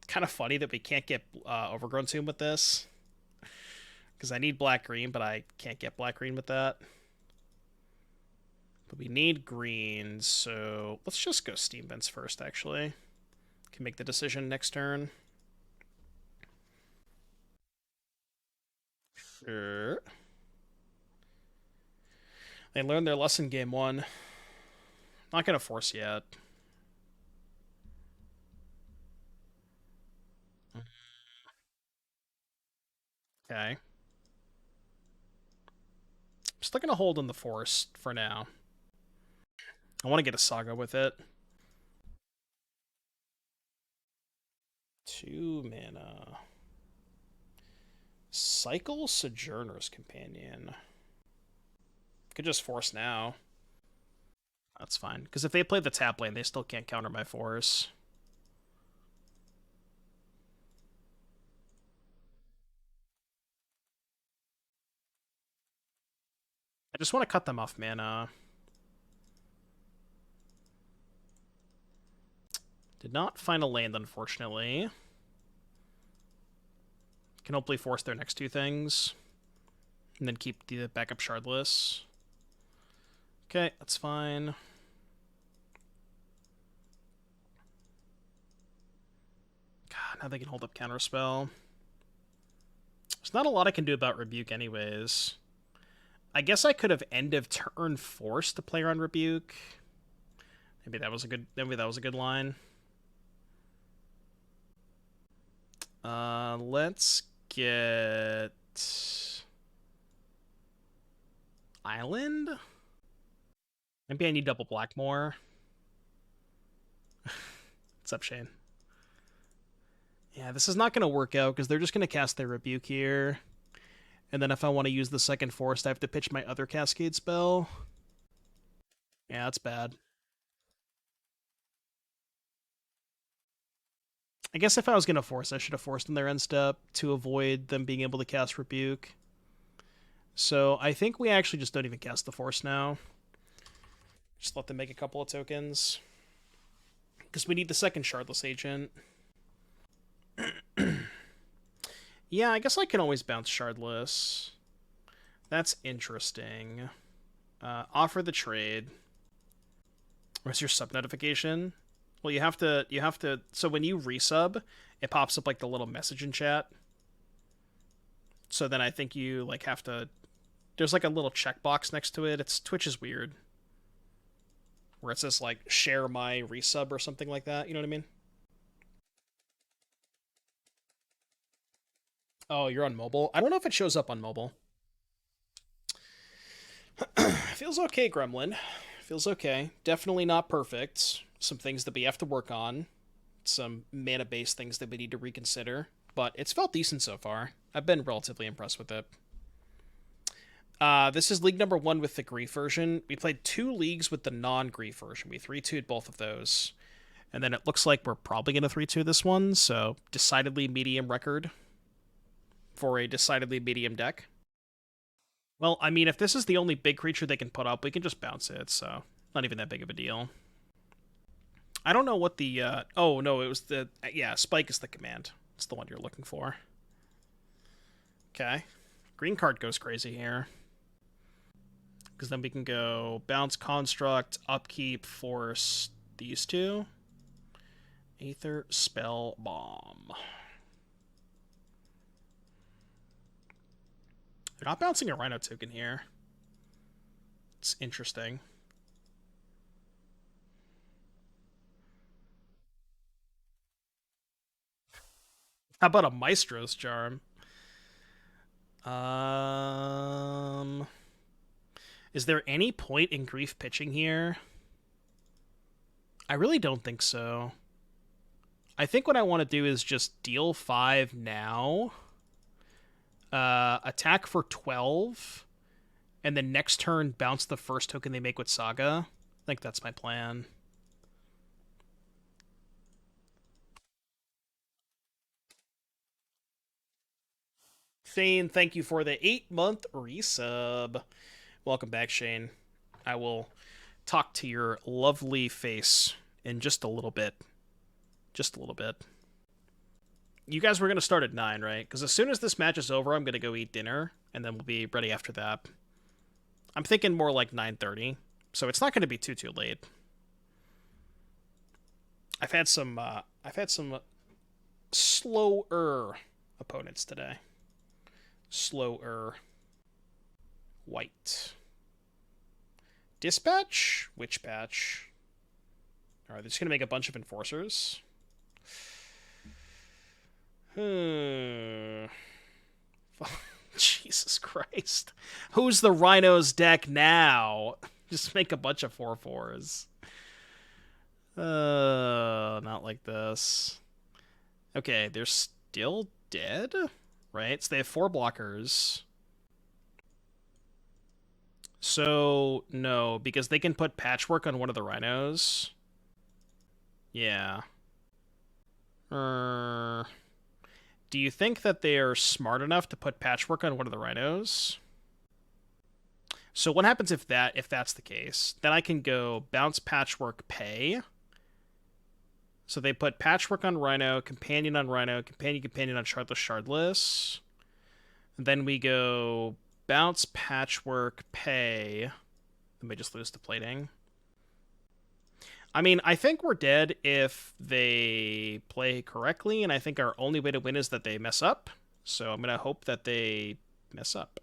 Kind of funny that we can't get Overgrown Tomb with this. Because I need black-green, but I can't get black-green with that. But we need green, so let's just go Steam Vents first, actually. Can make the decision next turn. Sure. They learned their lesson game 1. Not gonna force yet. Okay. I'm still gonna hold on the force for now. I want to get a Saga with it. 2 mana. Cycle Sojourner's Companion. Could just force now. That's fine. Because if they play the tap lane, they still can't counter my force. I just want to cut them off mana. Did not find a land, unfortunately. Can hopefully force their next 2 things. And then keep the backup Shardless. Okay, that's fine. God, now they can hold up Counterspell. There's not a lot I can do about Rebuke anyways. I guess I could have end of turn forced to play around Rebuke. Maybe that was a good line. Let's get Island? Maybe I need double black more. What's up, Shane? Yeah, this is not going to work out because they're just going to cast their Rebuke here. And then if I want to use the second Force, I have to pitch my other Cascade spell. Yeah, that's bad. I guess if I was going to force, I should have forced in their end step to avoid them being able to cast Rebuke. So I think we actually just don't even cast the Force now. Just let them make a couple of tokens. Because we need the second Shardless Agent. Yeah, I guess I can always bounce Shardless. That's interesting. Offer the trade. Where's your sub notification? Well, you have to, so when you resub, it pops up like the little message in chat. So then I think you like have to, there's like a little checkbox next to it. Twitch is weird. Where it says like share my resub or something like that, you know what I mean? Oh, you're on mobile? I don't know if it shows up on mobile. Feels okay, Gremlin. Feels okay. Definitely not perfect. Some things that we have to work on. Some mana-based things that we need to reconsider. But it's felt decent so far. I've been relatively impressed with it. This is league number 1 with the Grief version. We played 2 leagues with the non-Grief version. We 3-2'd both of those. And then it looks like we're probably going to 3-2 this one, so decidedly medium record for a decidedly medium deck. Well, I mean, if this is the only big creature they can put up, we can just bounce it, so not even that big of a deal. I don't know what the... oh, no, it was the... yeah, Spike is the command. It's the one you're looking for. Okay. Green card goes crazy here. Because then we can go bounce, construct, upkeep, force these two. Aether, spell, bomb. They're not bouncing a Rhino token here. It's interesting. How about a Maestros Charm? Is there any point in Grief pitching here? I really don't think so. I think what I want to do is just deal 5 now. Attack for 12. And then next turn, bounce the first token they make with Saga. I think that's my plan. Shane, thank you for the 8-month resub. Welcome back, Shane. I will talk to your lovely face in just a little bit. Just a little bit. You guys were going to start at 9, right? Because as soon as this match is over, I'm going to go eat dinner, and then we'll be ready after that. I'm thinking more like 9:30, so it's not going to be too late. I've had some slower opponents today. Slower. White. Dispatch? Witch Patch. Alright, they're just going to make a bunch of enforcers. Jesus Christ. Who's the Rhinos deck now? Just make a bunch of 4/4s. Not like this. Okay, they're still dead? Right? So they have 4 blockers. So, no, because they can put Patchwork on one of the Rhinos. Yeah. Do you think that they are smart enough to put Patchwork on one of the Rhinos? So what happens if that's the case? Then I can go bounce Patchwork, pay. So they put Patchwork on Rhino, Companion on Rhino, Companion on Shardless. And then we go bounce Patchwork, pay. Then we just lose to plating. I mean, I think we're dead if they play correctly, and I think our only way to win is that they mess up. So I'm going to hope that they mess up.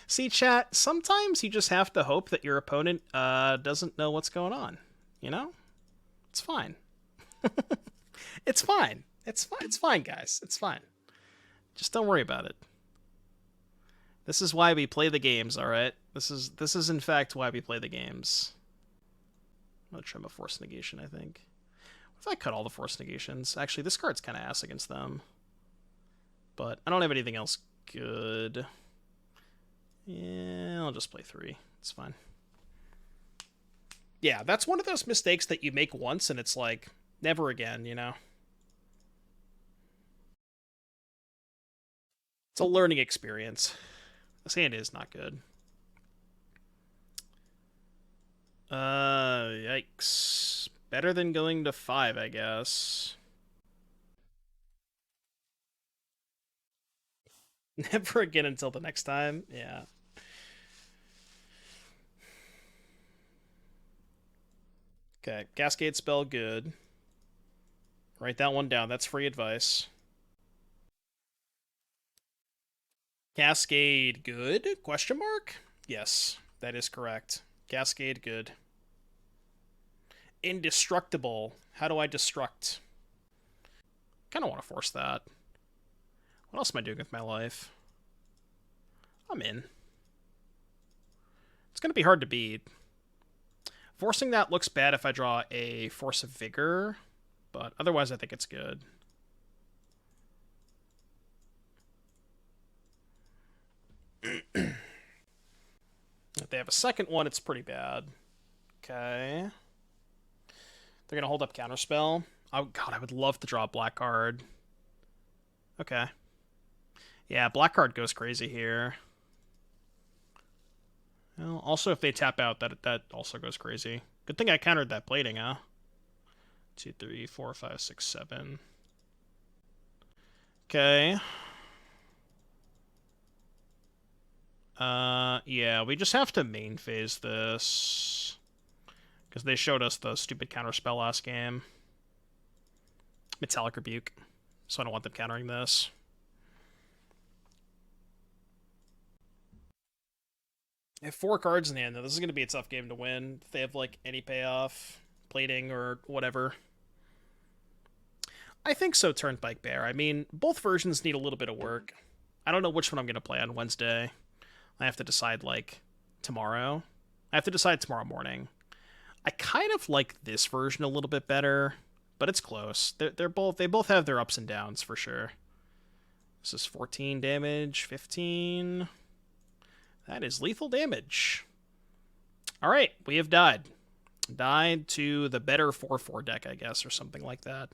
See, chat, sometimes you just have to hope that your opponent doesn't know what's going on. You know? It's fine. It's fine. It's fine. It's fine, guys. It's fine. Just don't worry about it. This is why we play the games, alright? This is in fact why we play the games. I'm gonna trim a Force Negation, I think. What if I cut all the Force Negations? Actually, this card's kind of ass against them. But I don't have anything else good. Yeah, I'll just play 3. It's fine. Yeah, that's one of those mistakes that you make once and it's like, never again, you know? It's a learning experience. This hand is not good. Yikes. Better than going to 5, I guess. Never again until the next time. Yeah. Okay, Cascade spell, good. Write that one down. That's free advice. Cascade, good? Question mark? Yes, that is correct. Cascade, good. Indestructible. How do I destruct? Kind of want to force that. What else am I doing with my life? I'm in. It's going to be hard to beat. Forcing that looks bad if I draw a Force of Vigor, but otherwise I think it's good. If they have a second one, it's pretty bad. Okay. They're going to hold up Counterspell. Oh, God, I would love to draw a black card. Okay. Yeah, black card goes crazy here. Well, also, if they tap out, that also goes crazy. Good thing I countered that plating, huh? 2, 3, 4, 5, 6, 7. Okay. Yeah, we just have to main phase this. Because they showed us the stupid counterspell last game. Metallic Rebuke. So I don't want them countering this. They have 4 cards in hand, though. This is going to be a tough game to win. If they have, like, any payoff, plating, or whatever. I think so, Turnpike Bear. I mean, both versions need a little bit of work. I don't know which one I'm going to play on Wednesday. I have to decide, like, tomorrow. I have to decide tomorrow morning. I kind of like this version a little bit better, but it's close. They both have their ups and downs, for sure. This is 14 damage, 15... That is lethal damage. All right, we have died. Died to the better 4/4 deck, I guess, or something like that.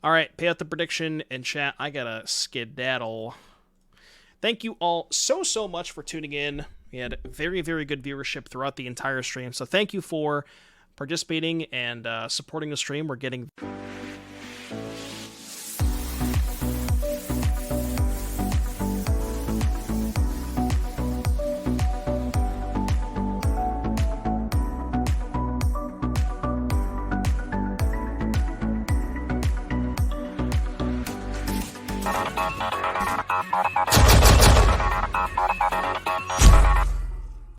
All right, pay out the prediction and chat. I gotta skedaddle. Thank you all so much for tuning in. We had very, very good viewership throughout the entire stream, so thank you for participating and supporting the stream. We're getting...